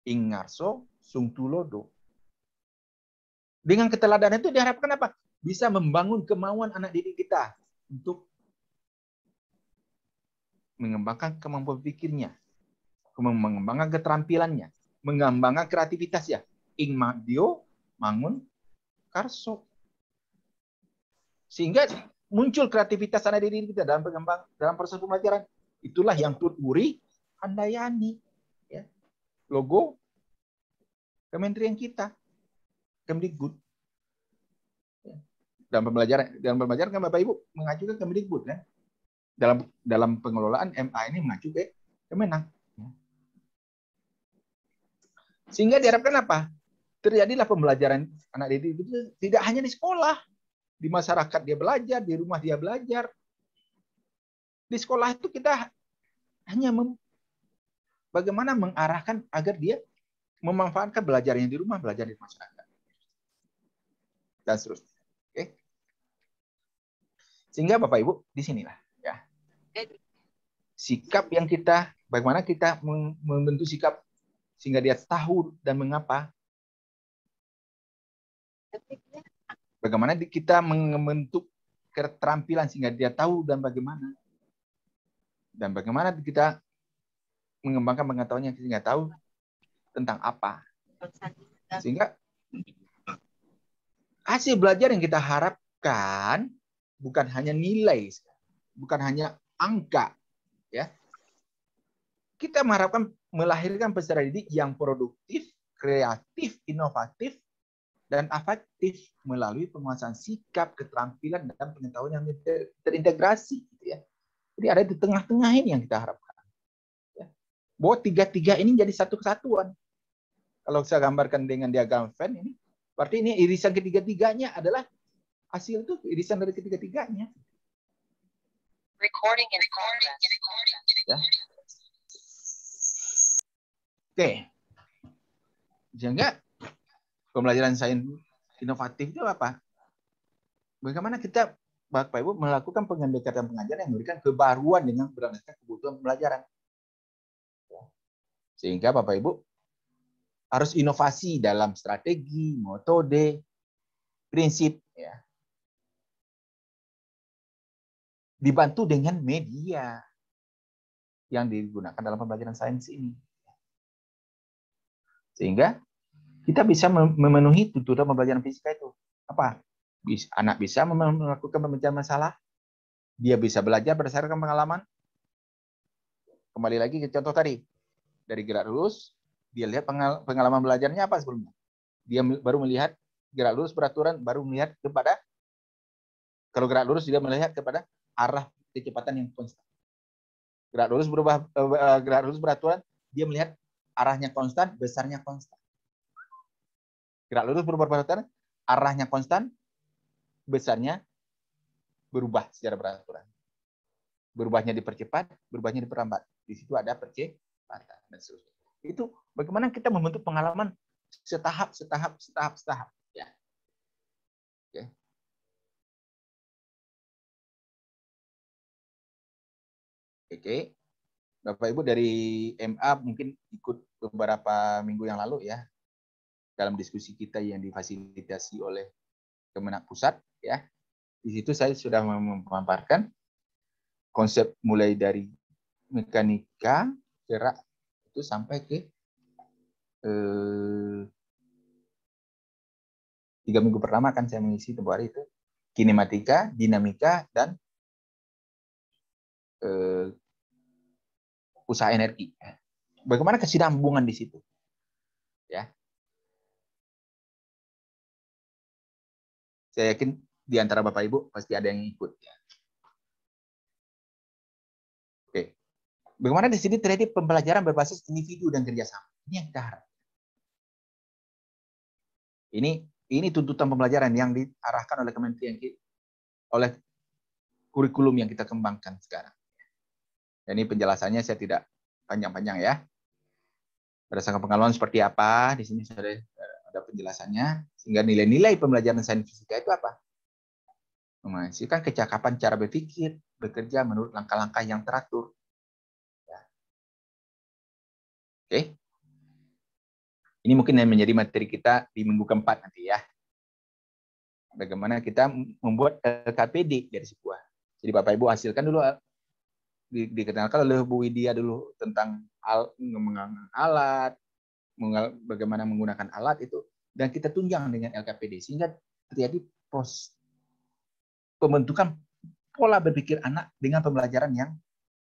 Ingarso sung tulodo. Dengan keteladanan itu diharapkan apa? Bisa membangun kemauan anak didik kita untuk mengembangkan kemampuan pikirnya, mengembangkan keterampilannya, mengembangkan kreativitasnya. Ing Dio mangun karso. Sehingga muncul kreativitas anak didik kita dalam proses pembelajaran. Itulah yang Tut Wuri Handayani. Ya. Logo kementerian kita. Kemdikbud. Ya. Dalam pembelajaran kan Bapak Ibu mengajukan Kemdikbud kan. Dalam pengelolaan MA ini mengacu ke Kemenang. Ya. Sehingga diharapkan apa? Terjadilah pembelajaran anak didik itu tidak hanya di sekolah. Di masyarakat dia belajar, di rumah dia belajar. Di sekolah itu kita hanya bagaimana mengarahkan agar dia memanfaatkan belajarnya di rumah, belajar di masyarakat. Dan seterusnya. Oke. Sehingga Bapak Ibu, di sinilah. Ya. Sikap yang bagaimana kita membentuk sikap sehingga dia tahu dan mengapa. Bagaimana kita membentuk keterampilan sehingga dia tahu dan bagaimana. Dan bagaimana kita mengembangkan pengetahuannya sehingga tahu tentang apa. Sehingga hasil belajar yang kita harapkan bukan hanya nilai, bukan hanya angka. Ya. Kita mengharapkan melahirkan peserta didik yang produktif, kreatif, inovatif, dan afektif melalui penguasaan sikap, keterampilan, dan pengetahuan yang terintegrasi. Gitu ya. Jadi ada di tengah-tengah ini yang kita harapkan. Ya. Bahwa tiga-tiga ini jadi satu kesatuan. Kalau saya gambarkan dengan diagram Venn ini, berarti ini irisan ketiga-tiganya adalah hasil itu irisan dari ketiga-tiganya. Ya. Oke. Sehingga pembelajaran sains inovatif itu apa? Bagaimana kita Bapak Ibu melakukan pendekatan pengajaran yang memberikan kebaruan dengan berdasarkan kebutuhan pembelajaran. Sehingga Bapak Ibu harus inovasi dalam strategi, metode, prinsip. Ya. Dibantu dengan media yang digunakan dalam pembelajaran sains ini. Sehingga kita bisa memenuhi tuntutan pembelajaran fisika itu. Apa? Anak bisa melakukan pemecahan masalah. Dia bisa belajar berdasarkan pengalaman. Kembali lagi ke contoh tadi. Dari gerak lurus, dia lihat pengalaman belajarnya apa sebelumnya. Dia baru melihat gerak lurus peraturan, baru melihat kepada, kalau gerak lurus dia melihat kepada arah kecepatan yang konstan. Gerak lurus beraturan, dia melihat arahnya konstan, besarnya konstan. Gerak lurus berubah peraturan, arahnya konstan, besarnya berubah secara beraturan. Berubahnya dipercepat, berubahnya diperlambat. Di situ ada percepatan dan seterusnya. Itu bagaimana kita membentuk pengalaman setahap. Ya. Oke. Oke. Bapak Ibu dari MA mungkin ikut beberapa minggu yang lalu ya dalam diskusi kita yang difasilitasi oleh Kemenak Pusat ya. Di situ saya sudah memaparkan konsep mulai dari mekanika, gerak itu sampai ke 3 minggu pertama kan saya mengisi tempoh hari itu kinematika, dinamika, dan usaha energi. Bagaimana kesinambungan di situ? Ya. Saya yakin di antara Bapak Ibu pasti ada yang ikut. Ya. Oke. Bagaimana di sini terjadi pembelajaran berbasis individu dan kerjasama? Ini yang kita harap. Ini tuntutan pembelajaran yang diarahkan oleh Kementerian oleh kurikulum yang kita kembangkan sekarang. Dan ini penjelasannya saya tidak panjang-panjang ya. Berdasarkan pengalaman seperti apa, di sini sudah ada penjelasannya. Sehingga nilai-nilai pembelajaran sains fisika itu apa? Menghasilkan kecakapan cara berpikir, bekerja menurut langkah-langkah yang teratur. Ya. Oke. Ini mungkin yang menjadi materi kita di minggu keempat nanti ya. Bagaimana kita membuat LKPD dari sebuah. Jadi Bapak Ibu hasilkan dulu, dikenalkan oleh Bu Widya dulu tentang menggunakan alat, bagaimana menggunakan alat itu, dan kita tunjang dengan LKPD sehingga terjadi proses pembentukan pola berpikir anak dengan pembelajaran yang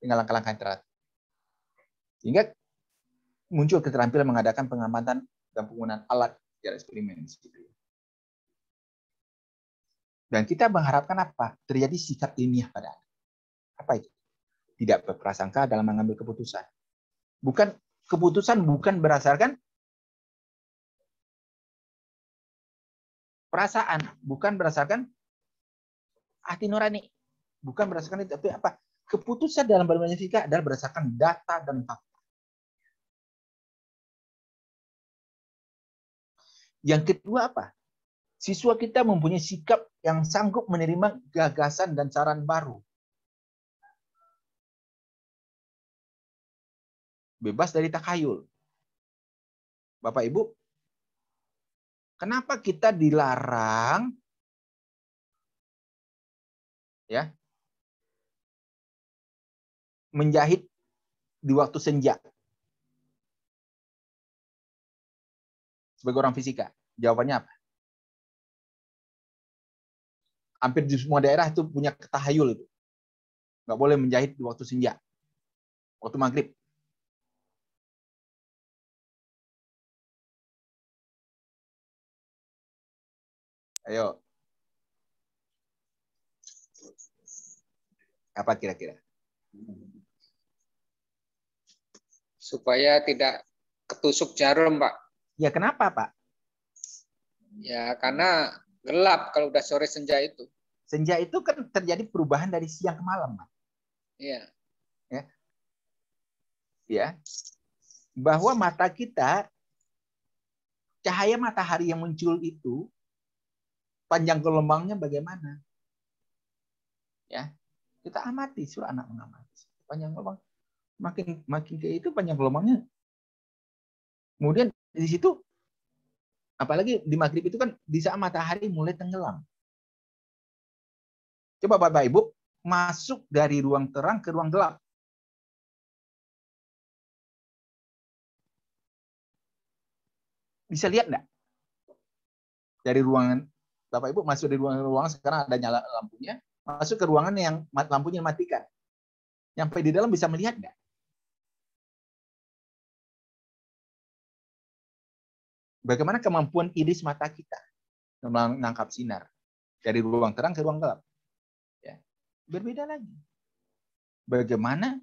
dengan langkah-langkah yang teratur. Sehingga muncul keterampilan mengadakan pengamatan dan penggunaan alat secara eksperimen. Dan kita mengharapkan apa? Terjadi sikap ilmiah pada anak. Apa itu? Tidak berprasangka dalam mengambil keputusan. Keputusan bukan berdasarkan perasaan, bukan berdasarkan hati nurani, bukan berdasarkan itu, tapi apa? Keputusan dalam bermain fisika adalah berdasarkan data dan fakta. Yang kedua apa? Siswa kita mempunyai sikap yang sanggup menerima gagasan dan saran baru. Bebas dari takhayul. Bapak Ibu, kenapa kita dilarang ya menjahit di waktu senja? Sebagai orang fisika, jawabannya apa? Hampir di semua daerah itu punya tahayul itu. Nggak boleh menjahit di waktu senja, waktu maghrib. Ayo. Apa kira-kira? Supaya tidak ketusuk jarum, Pak. Ya kenapa, Pak? Ya karena gelap kalau udah sore senja itu. Senja itu kan terjadi perubahan dari siang ke malam, Pak. Iya. Ya. Ya. Bahwa mata kita, cahaya matahari yang muncul itu panjang gelombangnya bagaimana? Ya. Kita amati, suruh anak mengamati. Panjang gelombang. Makin kayak itu panjang gelombangnya. Kemudian di situ, apalagi di maghrib itu kan di saat matahari mulai tenggelam. Coba Bapak Ibu masuk dari ruang terang ke ruang gelap. Bisa lihat enggak? Dari ruangan, Bapak Ibu masuk dari ruangan sekarang ada nyala lampunya, masuk ke ruangan yang lampunya matikan. Sampai di dalam bisa melihat enggak? Bagaimana kemampuan iris mata kita menangkap sinar dari ruang terang ke ruang gelap? Ya, berbeda lagi. Bagaimana?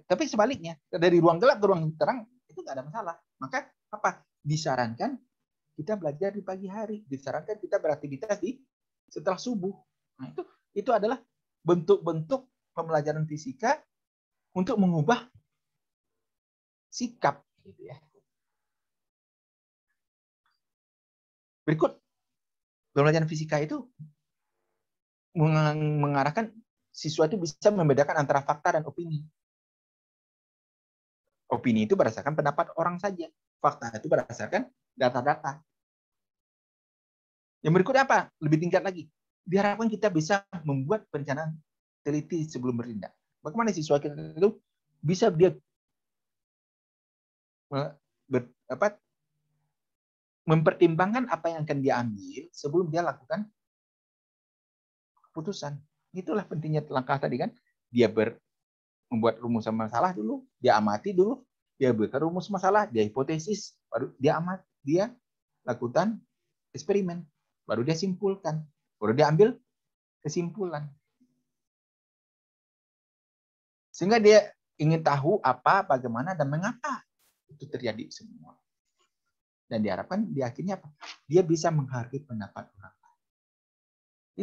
Tapi sebaliknya dari ruang gelap ke ruang terang itu nggak ada masalah. Maka apa? Disarankan kita belajar di pagi hari. Disarankan kita beraktivitas di setelah subuh. Nah, itu adalah bentuk-bentuk pembelajaran fisika untuk mengubah sikap, gitu ya. Berikut, pembelajaran fisika itu mengarahkan siswa itu bisa membedakan antara fakta dan opini. Opini itu berdasarkan pendapat orang saja. Fakta itu berdasarkan data-data. Yang berikutnya apa? Lebih tingkat lagi. Diharapkan kita bisa membuat perencanaan teliti sebelum bertindak. Bagaimana siswa kita itu bisa dia mempertimbangkan apa yang akan dia ambil sebelum dia lakukan keputusan. Itulah pentingnya langkah tadi kan. Dia membuat rumusan masalah dulu, dia amati dulu, dia buat rumus masalah, dia hipotesis, baru dia lakukan eksperimen, baru dia simpulkan, baru dia ambil kesimpulan. Sehingga dia ingin tahu apa, bagaimana, dan mengapa itu terjadi semua. Dan diharapkan di akhirnya apa? Dia bisa menghargai pendapat orang lain.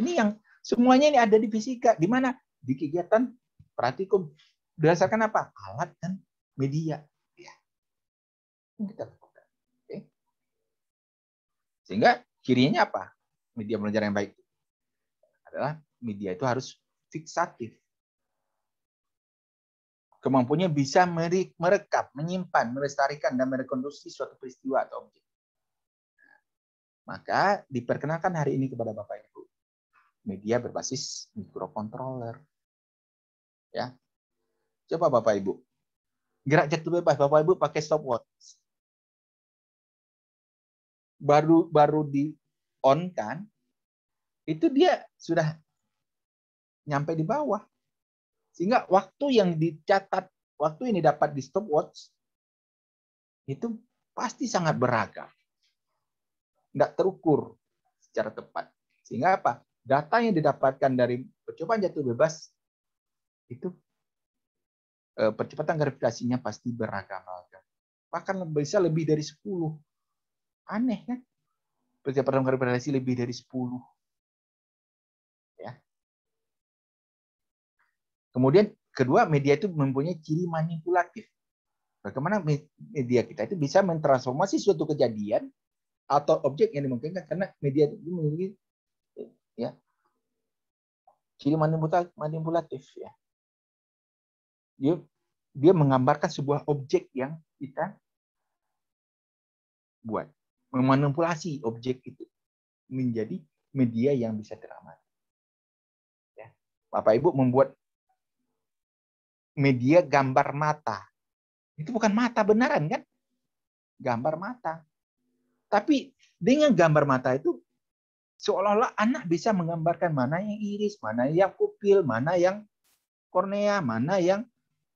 Ini yang semuanya ini ada di fisika, di mana? Di kegiatan praktikum. Berdasarkan apa? Alat dan media. Ya. Kita lakukan. Oke. Sehingga cirinya apa? Media pembelajaran yang baik adalah media itu harus fiksatif. Kemampuannya bisa merekap, menyimpan, melestarikan, dan merekonstruksi suatu peristiwa atau objek. Maka diperkenalkan hari ini kepada Bapak Ibu media berbasis microcontroller. Ya. Coba Bapak Ibu. Gerak jatuh bebas, Bapak Ibu pakai stopwatch. Baru di on kan, itu dia sudah nyampe di bawah. Sehingga waktu yang dicatat, waktu ini dapat di stopwatch, itu pasti sangat beragam. Nggak terukur secara tepat. Sehingga apa? Data yang didapatkan dari percobaan jatuh bebas, itu percepatan gravitasinya pasti beragam-agam. Bahkan bisa lebih dari 10. Aneh kan? Percepatan gravitasi lebih dari 10. Ya. Kemudian kedua, media itu mempunyai ciri manipulatif. Bagaimana media kita itu bisa mentransformasi suatu kejadian atau objek yang dimungkinkan karena media itu memiliki ya ciri manipulatif ya. Dia menggambarkan sebuah objek yang kita buat, memanipulasi objek itu menjadi media yang bisa teramati. Ya. Bapak Ibu membuat media gambar mata. Itu bukan mata beneran kan? Gambar mata. Tapi dengan gambar mata itu seolah-olah anak bisa menggambarkan mana yang iris, mana yang pupil, mana yang kornea, mana yang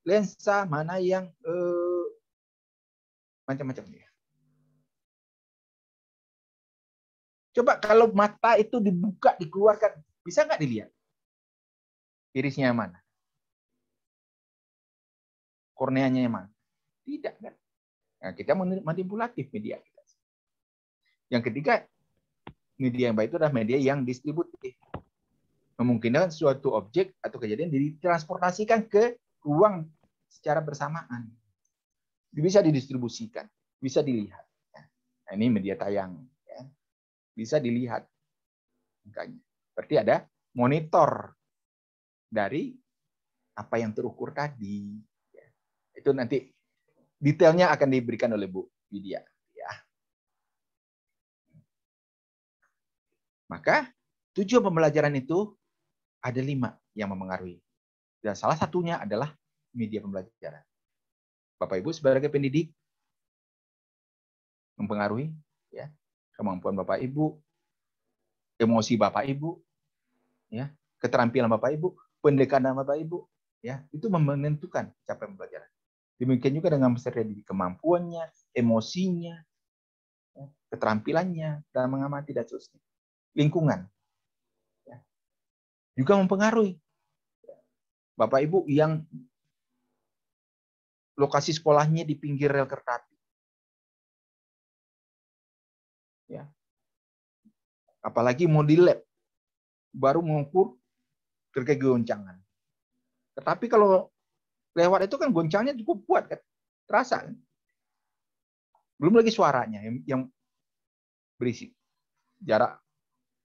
lensa, mana yang macam-macam ya. Coba kalau mata itu dibuka, dikeluarkan, bisa nggak dilihat? Irisnya yang mana? Korneanya yang mana? Tidak kan? Nah, kita manipulatif media kita. Yang ketiga, media yang baik itu adalah media yang distributif. Memungkinkan suatu objek atau kejadian ditransportasikan ke ruang secara bersamaan. Bisa didistribusikan, bisa dilihat. Nah, ini media tayang. Ya. Bisa dilihat. Makanya. Berarti ada monitor dari apa yang terukur tadi. Ya. Itu nanti detailnya akan diberikan oleh Bu Widya. Ya. Maka tujuan pembelajaran itu ada 5 yang mempengaruhi. Dan salah satunya adalah media pembelajaran. Bapak Ibu sebagai pendidik mempengaruhi ya kemampuan Bapak Ibu, emosi Bapak Ibu, ya, keterampilan Bapak Ibu, pendekatan Bapak Ibu, ya, itu menentukan capaian pembelajaran. Demikian juga dengan peserta didik, kemampuannya, emosinya, ya, keterampilannya dalam mengamati dan seterusnya. Lingkungan ya, juga mempengaruhi. Bapak Ibu yang lokasi sekolahnya di pinggir rel kereta api. Ya. Apalagi mau di lab, baru mengukur terkait goncangan. Tetapi kalau lewat itu kan goncangnya cukup kuat kan, terasa kan. Belum lagi suaranya yang berisik. Jarak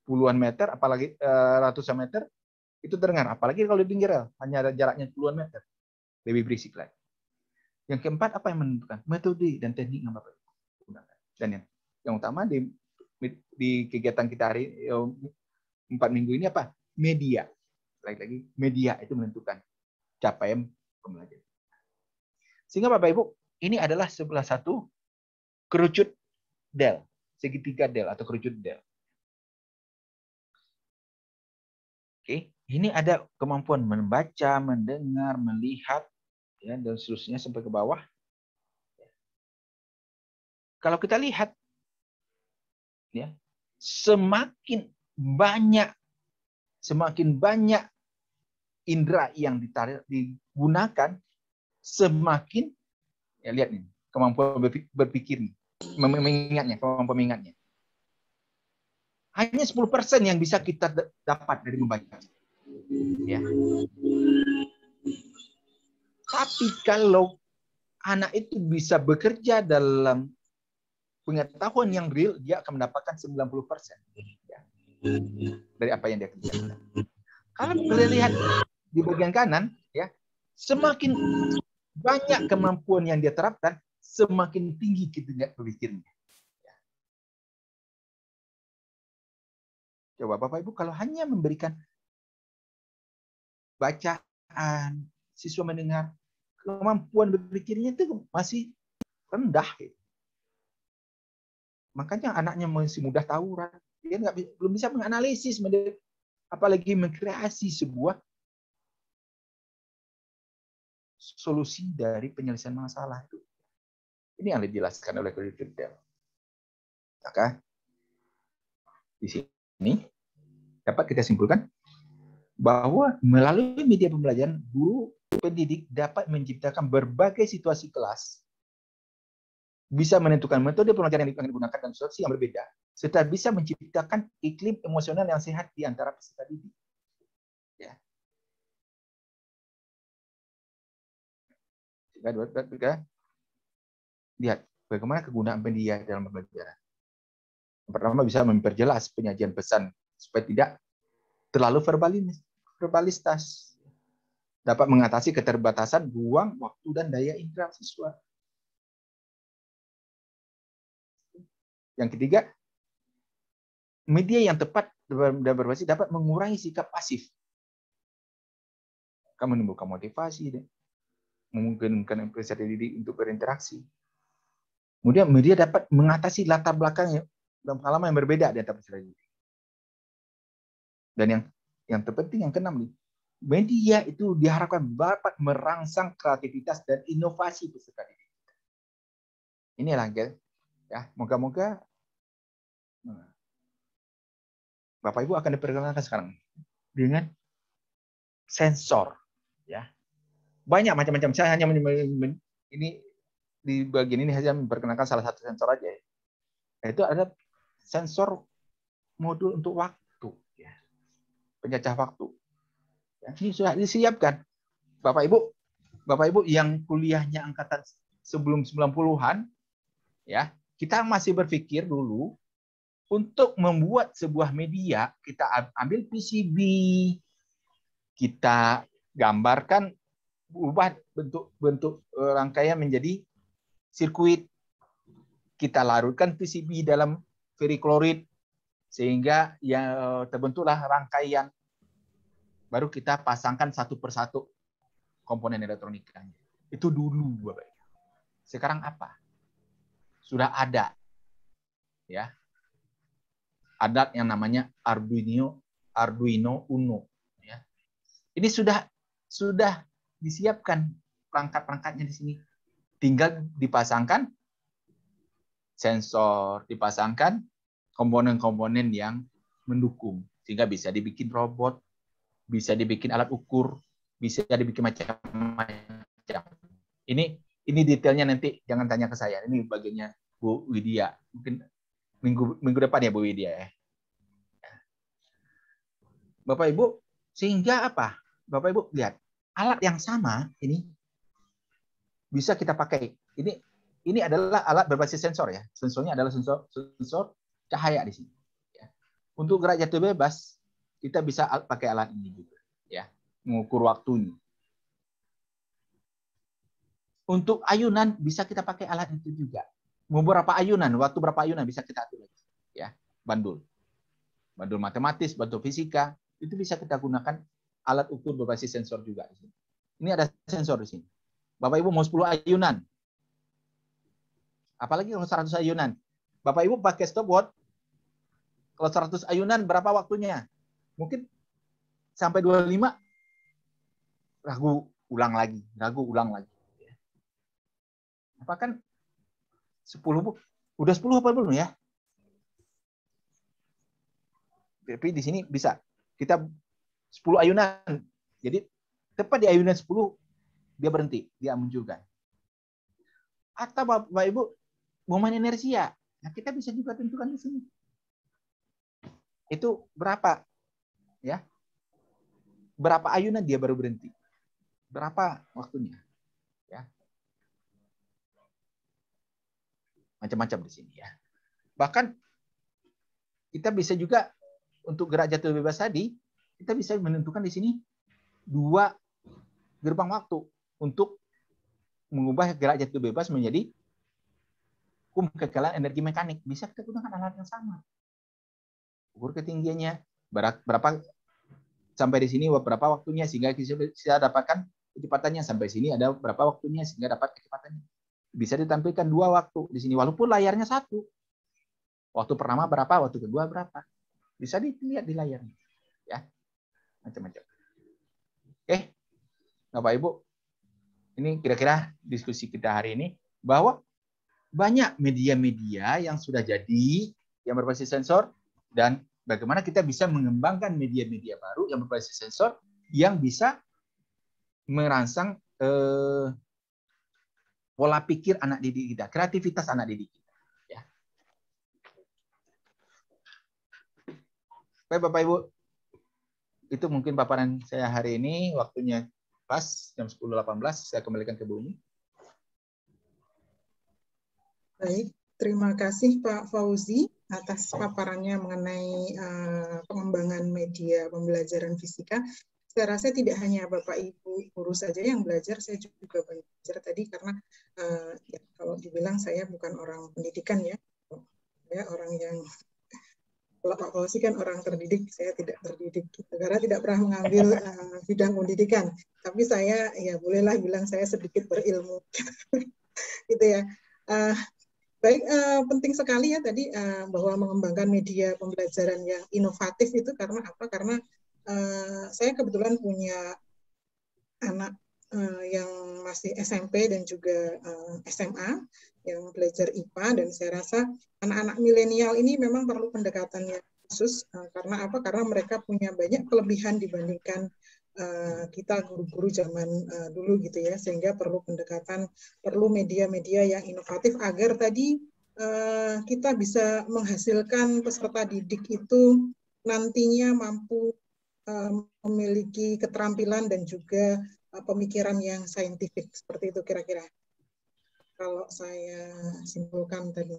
puluhan meter, apalagi ratusan meter, itu terdengar. Apalagi kalau di pinggir rel, hanya ada jaraknya puluhan meter. Lebih berisik lagi. Yang keempat, apa yang menentukan? Metode dan teknik yang Bapak Ibu gunakan. Dan yang utama di kegiatan kita hari 4 minggu ini apa? Media. Lagi-lagi media itu menentukan capaian pembelajaran. Sehingga Bapak Ibu, ini adalah salah satu kerucut del, segitiga del atau kerucut del. Oke, ini ada kemampuan membaca, mendengar, melihat, ya, dan seterusnya sampai ke bawah. Kalau kita lihat, ya, semakin banyak indera yang digunakan, semakin, ya lihat nih, kemampuan berpikir nih, kemampuan mengingatnya. Hanya 10% yang bisa kita dapat dari membaca. Ya. Tapi kalau anak itu bisa bekerja dalam pengetahuan yang real, dia akan mendapatkan 90%. Ya. Dari apa yang dia kerjakan. Kalau kita lihat di bagian kanan, ya, semakin banyak kemampuan yang dia terapkan, semakin tinggi kita berpikirnya. Ya. Coba Bapak Ibu, kalau hanya memberikan bacaan, siswa mendengar, kemampuan berpikirnya itu masih rendah. Makanya anaknya masih mudah tawuran. Dia belum bisa menganalisis, apalagi mengkreasi sebuah solusi dari penyelesaian masalah itu. Ini yang dijelaskan oleh Clifford Dell. Maka di sini dapat kita simpulkan bahwa melalui media pembelajaran, guru pendidik dapat menciptakan berbagai situasi kelas, bisa menentukan metode pembelajaran yang akan digunakan dan situasi yang berbeda, serta bisa menciptakan iklim emosional yang sehat di antara peserta didik. Ya. Lihat bagaimana kegunaan media dalam pembelajaran. Yang pertama, bisa memperjelas penyajian pesan supaya tidak terlalu verbalitas. Dapat mengatasi keterbatasan ruang, waktu, dan daya indera siswa. Yang ketiga, media yang tepat dan berbasis dapat mengurangi sikap pasif. Akan menimbulkan motivasi, memungkinkan peserta didik untuk berinteraksi. Kemudian media dapat mengatasi latar belakangnya dan pengalaman yang berbeda di antara peserta didik. Dan yang terpenting, yang keenam nih, media itu diharapkan dapat merangsang kreativitas dan inovasi peserta didik. Inilah ya, moga-moga Bapak Ibu akan diperkenalkan sekarang dengan sensor, ya. Banyak macam-macam. Saya hanya ini di bagian ini hanya memperkenalkan salah satu sensor aja. Yaitu ada sensor modul untuk waktu, ya. Pencacah waktu. Ya, ini sudah disiapkan. Bapak Ibu yang kuliahnya angkatan sebelum 90-an, ya, kita masih berpikir dulu untuk membuat sebuah media, kita ambil PCB, kita gambarkan, ubah bentuk rangkaian menjadi sirkuit, kita larutkan PCB dalam ferriklorid sehingga ya terbentuklah rangkaian. Baru kita pasangkan satu persatu komponen elektronikanya. Itu dulu, Bapak. Sekarang apa? Sudah ada, ya. Ada yang namanya Arduino Uno. Ya. Ini sudah disiapkan perangkat-perangkatnya di sini. Tinggal dipasangkan sensor, dipasangkan komponen-komponen yang mendukung. Sehingga bisa dibikin robot, bisa dibikin alat ukur, bisa dibikin macam-macam. Ini detailnya nanti jangan tanya ke saya. Ini bagiannya Bu Widya. Mungkin minggu depan ya Bu Widya ya. Bapak Ibu, sehingga apa? Bapak Ibu lihat, alat yang sama ini bisa kita pakai. Ini adalah alat berbasis sensor ya. Sensornya adalah sensor cahaya di sini. Ya. Untuk gerak jatuh bebas, kita bisa pakai alat ini juga, ya, mengukur waktunya. Untuk ayunan bisa kita pakai alat itu juga. Mau berapa ayunan, waktu berapa ayunan bisa kita atur lagi. Ya, bandul. Bandul matematis, bandul fisika, itu bisa kita gunakan alat ukur berbasis sensor juga. Ini ada sensor di sini. Bapak Ibu mau 10 ayunan. Apalagi kalau 100 ayunan. Bapak Ibu pakai stopwatch. Kalau 100 ayunan berapa waktunya? Mungkin sampai 25 ragu ulang lagi. Apa kan 10 Bu? Udah 10 apa belum ya? Tapi di sini bisa. Kita 10 ayunan. Jadi tepat di ayunan 10 dia berhenti, dia munculkan. Atau Bapak Ibu mau main inersia. Nah, kita bisa juga tentukan di sini. Itu berapa? Ya. Berapa ayunan dia baru berhenti? Berapa waktunya? Ya. Macam-macam di sini ya. Bahkan kita bisa juga untuk gerak jatuh bebas tadi, kita bisa menentukan di sini 2 gerbang waktu untuk mengubah gerak jatuh bebas menjadi hukum kekekalan energi mekanik. Bisa kita gunakan alat yang sama. Ukur ketinggiannya, berapa sampai di sini berapa waktunya sehingga kita dapatkan kecepatannya, sampai sini ada berapa waktunya sehingga dapat kecepatannya. Bisa ditampilkan 2 waktu di sini walaupun layarnya 1. Waktu pertama berapa, waktu kedua berapa. Bisa dilihat di layarnya. Ya. Macam-macam. Oke. Bapak Ibu, ini kira-kira diskusi kita hari ini bahwa banyak media-media yang sudah jadi yang berbasis sensor dan bagaimana kita bisa mengembangkan media-media baru yang berbasis sensor yang bisa merangsang pola pikir anak didik kita, kreativitas anak didik kita. Ya. Baik Bapak Ibu, itu mungkin paparan saya hari ini. Waktunya pas jam 10.18, saya kembalikan ke Bu Umi. Baik, terima kasih Pak Fauzi atas paparannya mengenai pengembangan media pembelajaran fisika. Saya rasa tidak hanya Bapak Ibu guru saja yang belajar, saya juga belajar tadi karena ya, kalau dibilang saya bukan orang pendidikan ya, saya orang yang, kalau Pak Fauzi kan orang terdidik, saya tidak terdidik karena tidak pernah mengambil bidang pendidikan. Tapi saya ya bolehlah bilang saya sedikit berilmu, gitu ya. Baik, penting sekali ya tadi bahwa mengembangkan media pembelajaran yang inovatif itu karena apa? Karena saya kebetulan punya anak yang masih SMP dan juga SMA yang belajar IPA, dan saya rasa anak-anak milenial ini memang perlu pendekatan yang khusus karena apa? Karena mereka punya banyak kelebihan dibandingkan kita guru-guru zaman dulu gitu ya, sehingga perlu pendekatan, perlu media-media yang inovatif agar tadi kita bisa menghasilkan peserta didik itu nantinya mampu memiliki keterampilan dan juga pemikiran yang saintifik, seperti itu kira-kira kalau saya simpulkan tadi.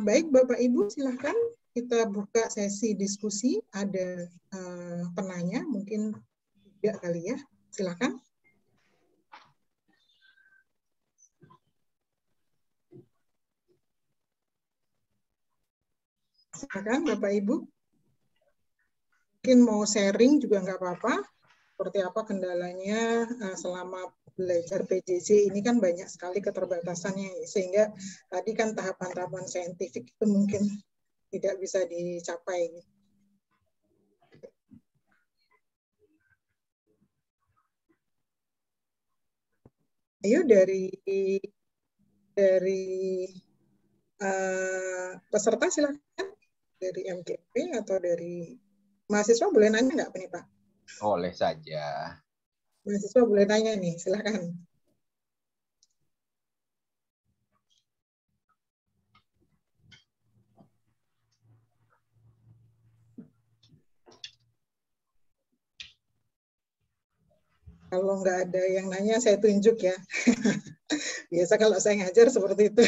Baik Bapak Ibu, silahkan kita buka sesi diskusi. Ada penanya, mungkin tidak kali ya, silahkan. Silakan Bapak Ibu. Mungkin mau sharing juga nggak apa-apa. Seperti apa kendalanya selama belajar PJJ ini, kan banyak sekali keterbatasannya, sehingga tadi kan tahapan-tahapan saintifik itu mungkin tidak bisa dicapai. Ayo dari peserta silakan, dari MGP atau dari mahasiswa boleh nanya nggak nih Pak? Boleh saja. Mahasiswa boleh nanya nih, silakan. Kalau nggak ada yang nanya, saya tunjuk ya. Biasa kalau saya ngajar seperti itu.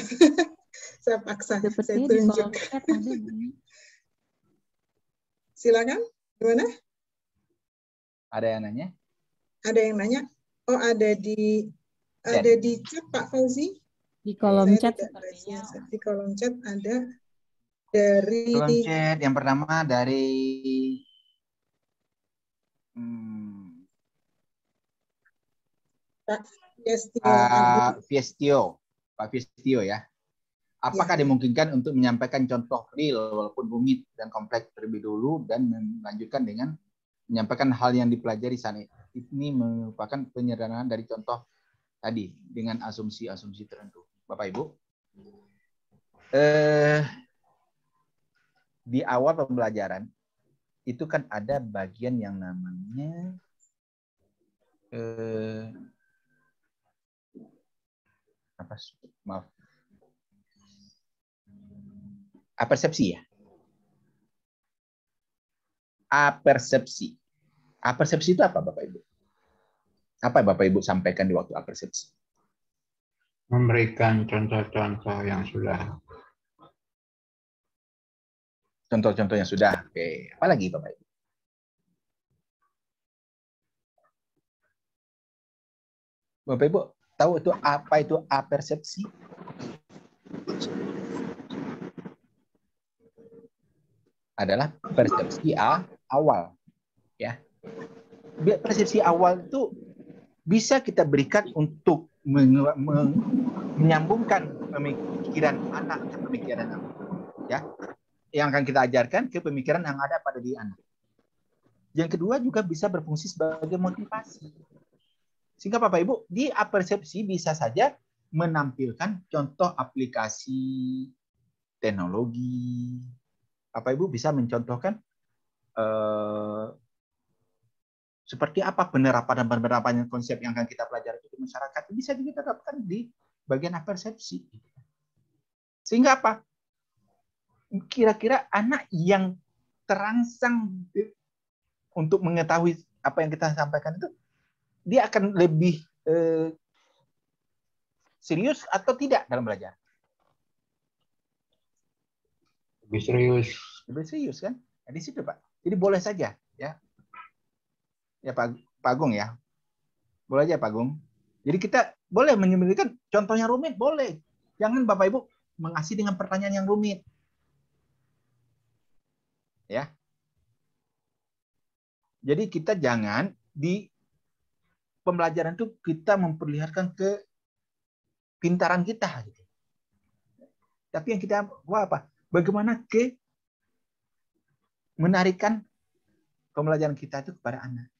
Saya paksa, saya tunjuk. Silakan, gimana? Ada yang nanya? Ada yang nanya? Oh, ada di chat Pak Fauzi. Di kolom Saya chat tidak sepertinya. baca. Di kolom chat ada dari Kolom chat yang pertama dari Pak Yestio Pak Fiestio ya. Apakah Ya. dimungkinkan untuk menyampaikan contoh real walaupun rumit dan kompleks terlebih dulu dan melanjutkan dengan menyampaikan hal yang dipelajari saat ini merupakan penyederhanaan dari contoh tadi dengan asumsi-asumsi tertentu. Bapak Ibu, di awal pembelajaran itu kan ada bagian yang namanya apersepsi ya. Apersepsi. Apersepsi itu apa Bapak Ibu? Apa Bapak Ibu sampaikan di waktu apersepsi? Memberikan contoh-contoh yang sudah. Contoh-contoh yang sudah. Oke, apa lagi Bapak Ibu? Bapak Ibu tahu itu apa itu apersepsi? Adalah persepsi awal, ya. Persepsi awal itu bisa kita berikan untuk menyambungkan pemikiran anak ke pemikiran anak, ya. Yang akan kita ajarkan ke pemikiran yang ada pada diri anak. Yang kedua juga bisa berfungsi sebagai motivasi. Sehingga Bapak Ibu di apersepsi bisa saja menampilkan contoh aplikasi teknologi. Bapak Ibu bisa mencontohkan seperti apa penerapan konsep yang akan kita pelajari di masyarakat. Bisa juga diterapkan di bagian apersepsi. Sehingga apa? Kira-kira anak yang terangsang untuk mengetahui apa yang kita sampaikan itu, dia akan lebih serius atau tidak dalam belajar? Lebih serius. Lebih serius kan? Nah, di situ Pak. Jadi boleh saja ya. Ya Pak Agung ya. Boleh aja Pak Agung. Jadi kita boleh menyebutkan contohnya rumit, boleh. Jangan Bapak Ibu mengasih dengan pertanyaan yang rumit. Ya. Jadi kita jangan di pembelajaran itu kita memperlihatkan kepintaran kita. Gitu. Tapi yang kita apa? Bagaimana menarikan pembelajaran kita itu kepada anak.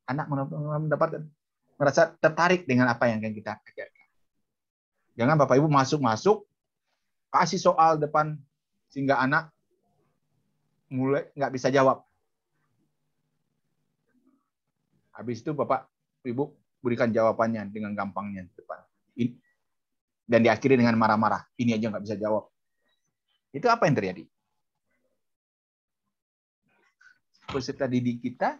Anak mendapatkan merasa tertarik dengan apa yang akan kita ajarkan. Jangan Bapak Ibu masuk kasih soal depan sehingga anak mulai nggak bisa jawab. Habis itu Bapak Ibu berikan jawabannya dengan gampangnya di depan. Dan diakhiri dengan marah-marah. Ini aja nggak bisa jawab. Itu apa yang terjadi? Peserta didik kita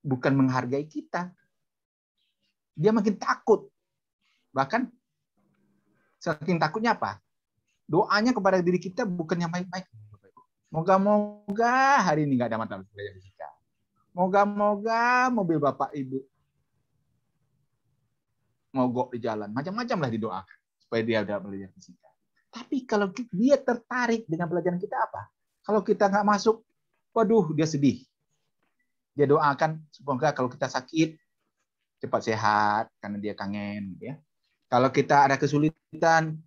bukan menghargai kita. Dia makin takut. Bahkan saking takutnya apa? Doanya kepada diri kita bukan yang baik-baik. Moga-moga hari ini nggak ada masalah belajar fisika. Moga-moga mobil Bapak Ibu mogok di jalan. Macam-macam lah didoakan. Supaya dia ada belajar fisika. Tapi kalau dia tertarik dengan pelajaran kita apa? Kalau kita nggak masuk, waduh dia sedih. Dia doakan semoga kalau kita sakit cepat sehat karena dia kangen. Ya. Kalau kita ada kesulitan,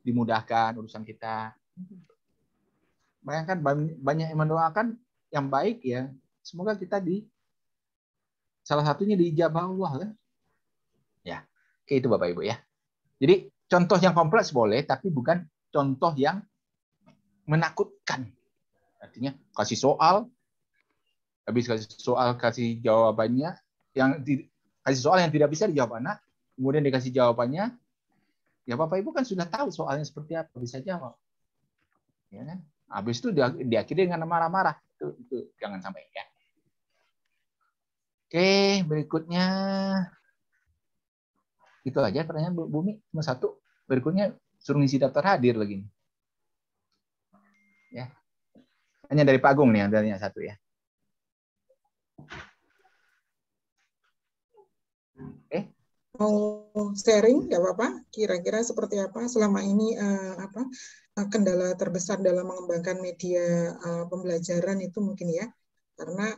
dimudahkan urusan kita. Bayangkan banyak yang mendoakan yang baik ya. Semoga kita salah satunya diijabah Allah kan. Ya, oke itu Bapak Ibu ya. Jadi contoh yang kompleks boleh, tapi bukan contoh yang menakutkan. Artinya kasih soal, habis kasih soal kasih jawabannya, kasih soal yang tidak bisa dijawab anak, kemudian dikasih jawabannya, ya Bapak Ibu kan sudah tahu soalnya seperti apa, bisa jawab. Ya kan? Habis itu diakhiri dengan marah-marah. Itu jangan sampai ya. Oke, berikutnya itu aja pertanyaan Bu Bumi, cuma satu. Berikutnya suruh ngisi daftar hadir lagi. Ya. Hanya dari Pak Agung nih yang tanya satu ya. mau sharing, nggak apa-apa. Kira-kira seperti apa selama ini kendala terbesar dalam mengembangkan media pembelajaran itu mungkin ya, karena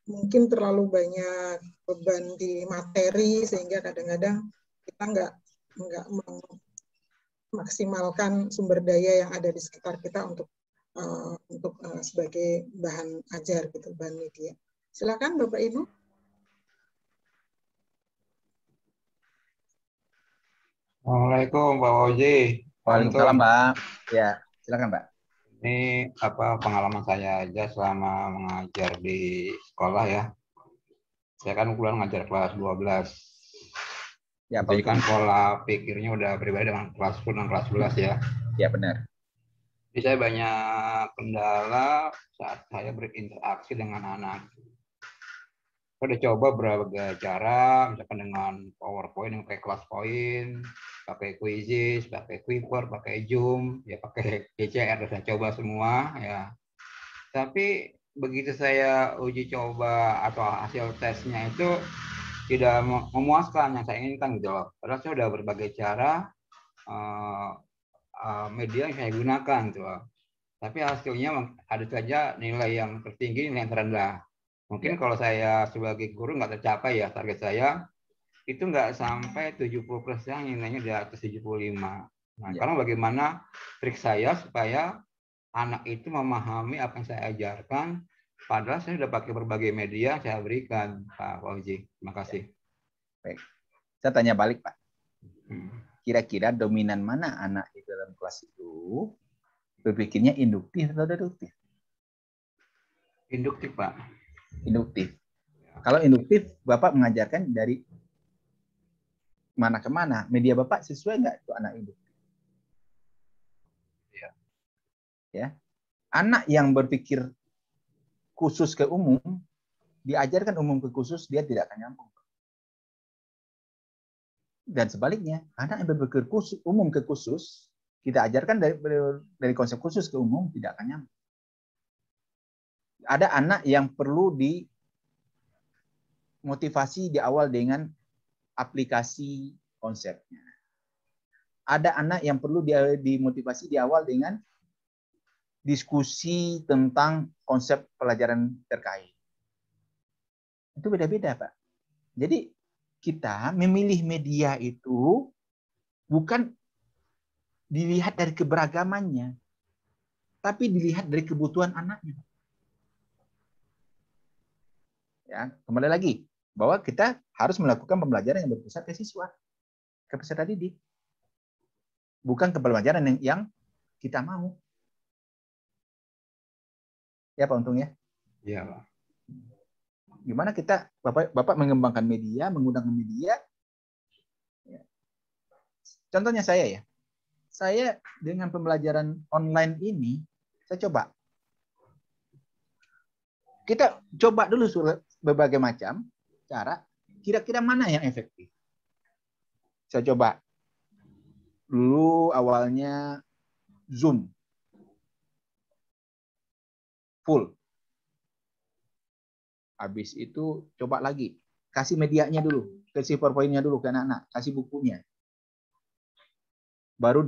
mungkin terlalu banyak beban di materi sehingga kadang-kadang kita nggak memaksimalkan sumber daya yang ada di sekitar kita untuk sebagai bahan ajar gitu, bahan media. Silakan Bapak Ibu. Assalamualaikum Pak Oji. Waalaikumsalam Pak. Ya, silakan Pak. Ini pengalaman saya aja selama mengajar di sekolah ya. Saya kan kebetulan ngajar kelas 12. Ya, jadi kan pola pikirnya udah berbeda dengan kelas 10 dan kelas 11 ya. Ya, benar. Jadi saya banyak kendala saat saya berinteraksi dengan anak. Saya udah coba berbagai cara, misalkan dengan PowerPoint yang pakai kelas point, pakai quizzes, pakai Quiver, pakai Zoom, ya pakai GCR, saya coba semua ya. Tapi begitu saya uji coba atau hasil tesnya itu tidak memuaskan yang saya inginkan gitu loh. Padahal saya udah berbagai cara media yang saya gunakan gitu loh. Tapi hasilnya ada saja nilai yang tertinggi, nilai yang terendah. Mungkin kalau saya sebagai guru nggak tercapai ya target saya, itu nggak sampai 70%, nilainya di atas 75. Nah, karena bagaimana trik saya supaya anak itu memahami apa yang saya ajarkan, padahal saya sudah pakai berbagai media yang saya berikan, Pak Fauzi. Terima kasih. Baik. Saya tanya balik, Pak. Kira-kira dominan mana anak di dalam kelas itu berpikirnya induktif atau deduktif? Induktif, Pak. Induktif. Kalau induktif, Bapak mengajarkan dari mana ke mana? Media Bapak sesuai nggak itu anak induktif? Ya. Anak yang berpikir khusus ke umum, diajarkan umum ke khusus, dia tidak akan nyambung. Dan sebaliknya, anak yang berpikir khusus, umum ke khusus, kita ajarkan dari konsep khusus ke umum, tidak akan nyambung. Ada anak yang perlu dimotivasi di awal dengan aplikasi konsepnya. Ada anak yang perlu dimotivasi di awal dengan diskusi tentang konsep pelajaran terkait. Itu beda-beda, Pak. Jadi kita memilih media itu bukan dilihat dari keberagamannya, tapi dilihat dari kebutuhan anaknya. Ya, kembali lagi bahwa kita harus melakukan pembelajaran yang berpusat ke siswa, ke peserta didik, bukan ke pembelajaran yang kita mau. Ya Pak Untung ya? Iya Pak. Gimana kita, Bapak mengembangkan media, menggunakan media. Ya. Contohnya saya ya, saya dengan pembelajaran online ini, saya coba. Kita coba dulu berbagai macam cara, kira-kira mana yang efektif. Saya coba dulu awalnya Zoom full. Habis itu coba lagi, kasih medianya dulu, kasih PowerPoint-nya dulu ke anak-anak, kasih bukunya. Baru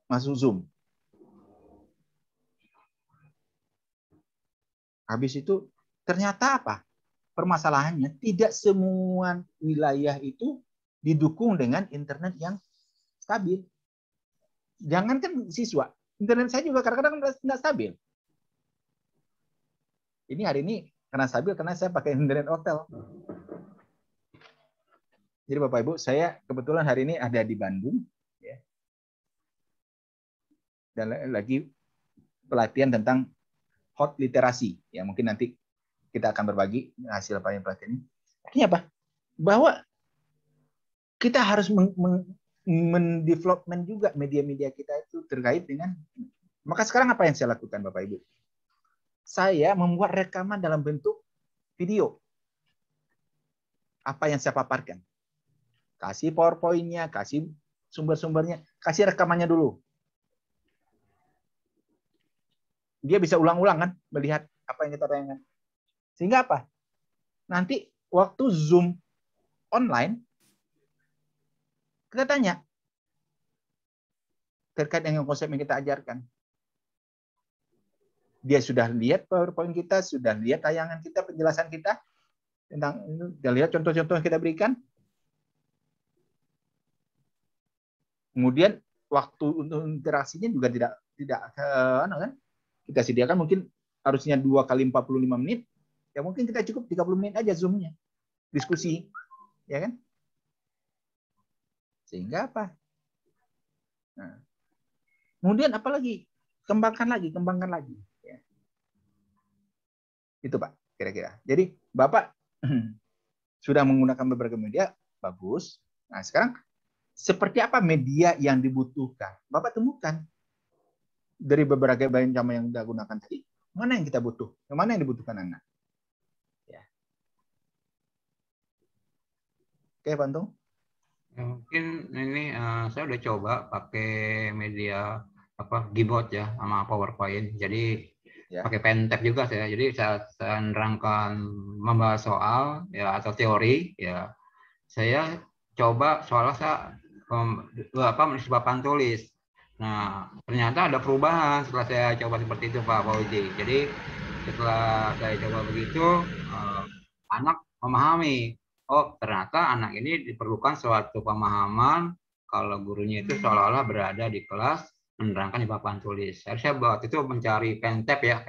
masuk Zoom. Habis itu ternyata apa? Permasalahannya tidak semua wilayah itu didukung dengan internet yang stabil. Jangankan siswa, internet saya juga kadang-kadang tidak stabil. Ini hari ini karena stabil karena saya pakai internet hotel. Jadi Bapak Ibu, saya kebetulan hari ini ada di Bandung, ya. Dan lagi pelatihan tentang hot literasi, ya mungkin nanti kita akan berbagi hasil pelatihan ini. Artinya apa? Bahwa kita harus mendevelopment juga media-media kita itu terkait dengan. Maka sekarang apa yang saya lakukan, Bapak Ibu? Saya membuat rekaman dalam bentuk video. Apa yang saya paparkan? Kasih PowerPoint-nya, kasih sumber-sumbernya, kasih rekamannya dulu. Dia bisa ulang-ulang kan, melihat apa yang kita tayangkan. Sehingga apa? nanti waktu Zoom online, kita tanya terkait dengan konsep yang kita ajarkan. Dia sudah lihat PowerPoint kita, sudah lihat tayangan kita, penjelasan kita tentang itu, sudah lihat contoh-contoh yang kita berikan. Kemudian waktu untuk interaksinya juga tidak kan? Kita sediakan mungkin harusnya 2 kali 45 menit, ya mungkin kita cukup 30 menit aja Zoom-nya. Diskusi, ya kan? Sehingga apa? Nah, kemudian apa lagi? Kembangkan lagi. Ya. Itu Pak, kira-kira. Jadi Bapak sudah menggunakan beberapa media, bagus. Nah sekarang seperti apa media yang dibutuhkan? Bapak temukan dari beberapa macam yang kita gunakan tadi, mana yang kita butuh, yang mana yang dibutuhkan anak. Ya. Oke, Bantung. Ya, mungkin ini saya udah coba pakai media Gboard ya sama PowerPoint. Jadi pakai Pentab juga saya. Jadi saya menerangkan membahas soal ya atau teori ya. Saya coba soalnya saya menulis papan tulis. Nah, ternyata ada perubahan setelah saya coba seperti itu Pak Fauzi. Jadi setelah saya coba begitu, anak memahami. Oh, ternyata anak ini diperlukan suatu pemahaman kalau gurunya itu seolah-olah berada di kelas menerangkan di papan tulis. Saya buat itu mencari Pentab ya,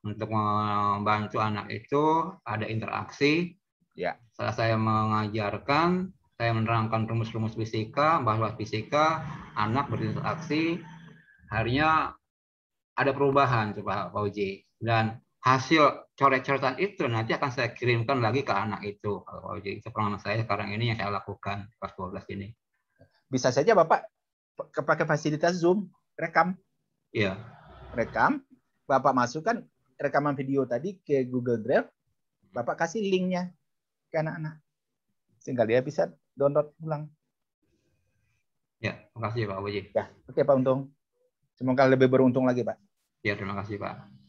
untuk membantu anak itu ada interaksi. Ya. Setelah saya mengajarkan, saya menerangkan rumus-rumus fisika, bahwa fisika, anak berinteraksi, akhirnya ada perubahan tuh Pak Fauzi. Dan hasil coret-coretan itu nanti akan saya kirimkan lagi ke anak itu. Itu pengalaman saya sekarang ini yang saya lakukan kelas 12 ini. Bisa saja Bapak pakai fasilitas Zoom, rekam. Iya. Rekam, Bapak masukkan rekaman video tadi ke Google Drive, Bapak kasih linknya ke anak-anak. Sehingga dia bisa download ulang. Ya, terima kasih Pak Fauzi. Ya, oke Pak Untung. Semoga lebih beruntung lagi Pak. Ya, terima kasih Pak.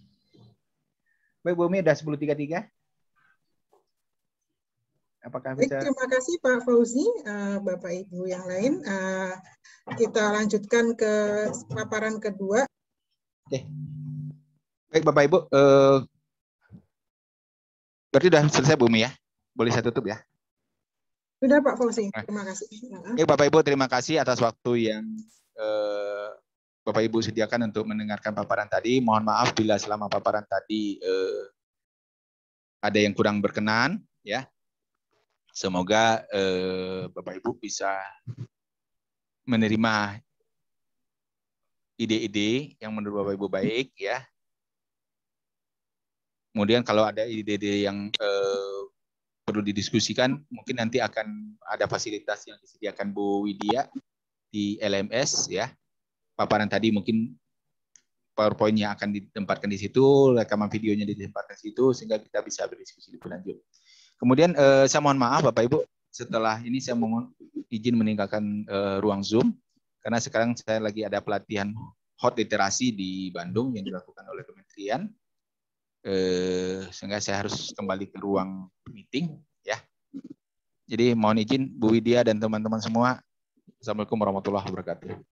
Baik, Bu Umi, udah 10.33. Apakah Baik, bisa? terima kasih Pak Fauzi, Bapak Ibu yang lain. Kita lanjutkan ke paparan kedua. Oke. Baik, Bapak Ibu. Berarti sudah selesai Bu Umi ya? Boleh saya tutup ya? Sudah Pak Fauzi, terima kasih. Oke, Bapak Ibu, terima kasih atas waktu yang Bapak Ibu sediakan untuk mendengarkan paparan tadi. Mohon maaf bila selama paparan tadi ada yang kurang berkenan, ya. Semoga Bapak Ibu bisa menerima ide-ide yang menurut Bapak Ibu baik, ya. Kemudian kalau ada ide-ide yang perlu didiskusikan, mungkin nanti akan ada fasilitas yang disediakan Bu Widya di LMS, ya. Paparan tadi mungkin PowerPoint-nya akan ditempatkan di situ, rekaman videonya ditempatkan di situ, sehingga kita bisa berdiskusi lebih lanjut. Kemudian saya mohon maaf Bapak Ibu, setelah ini saya mohon izin meninggalkan ruang Zoom, karena sekarang saya lagi ada pelatihan hot literasi di Bandung yang dilakukan oleh Kementerian, sehingga saya harus kembali ke ruang meeting, ya. Jadi mohon izin Bu Widya dan teman-teman semua. Assalamualaikum warahmatullahi wabarakatuh.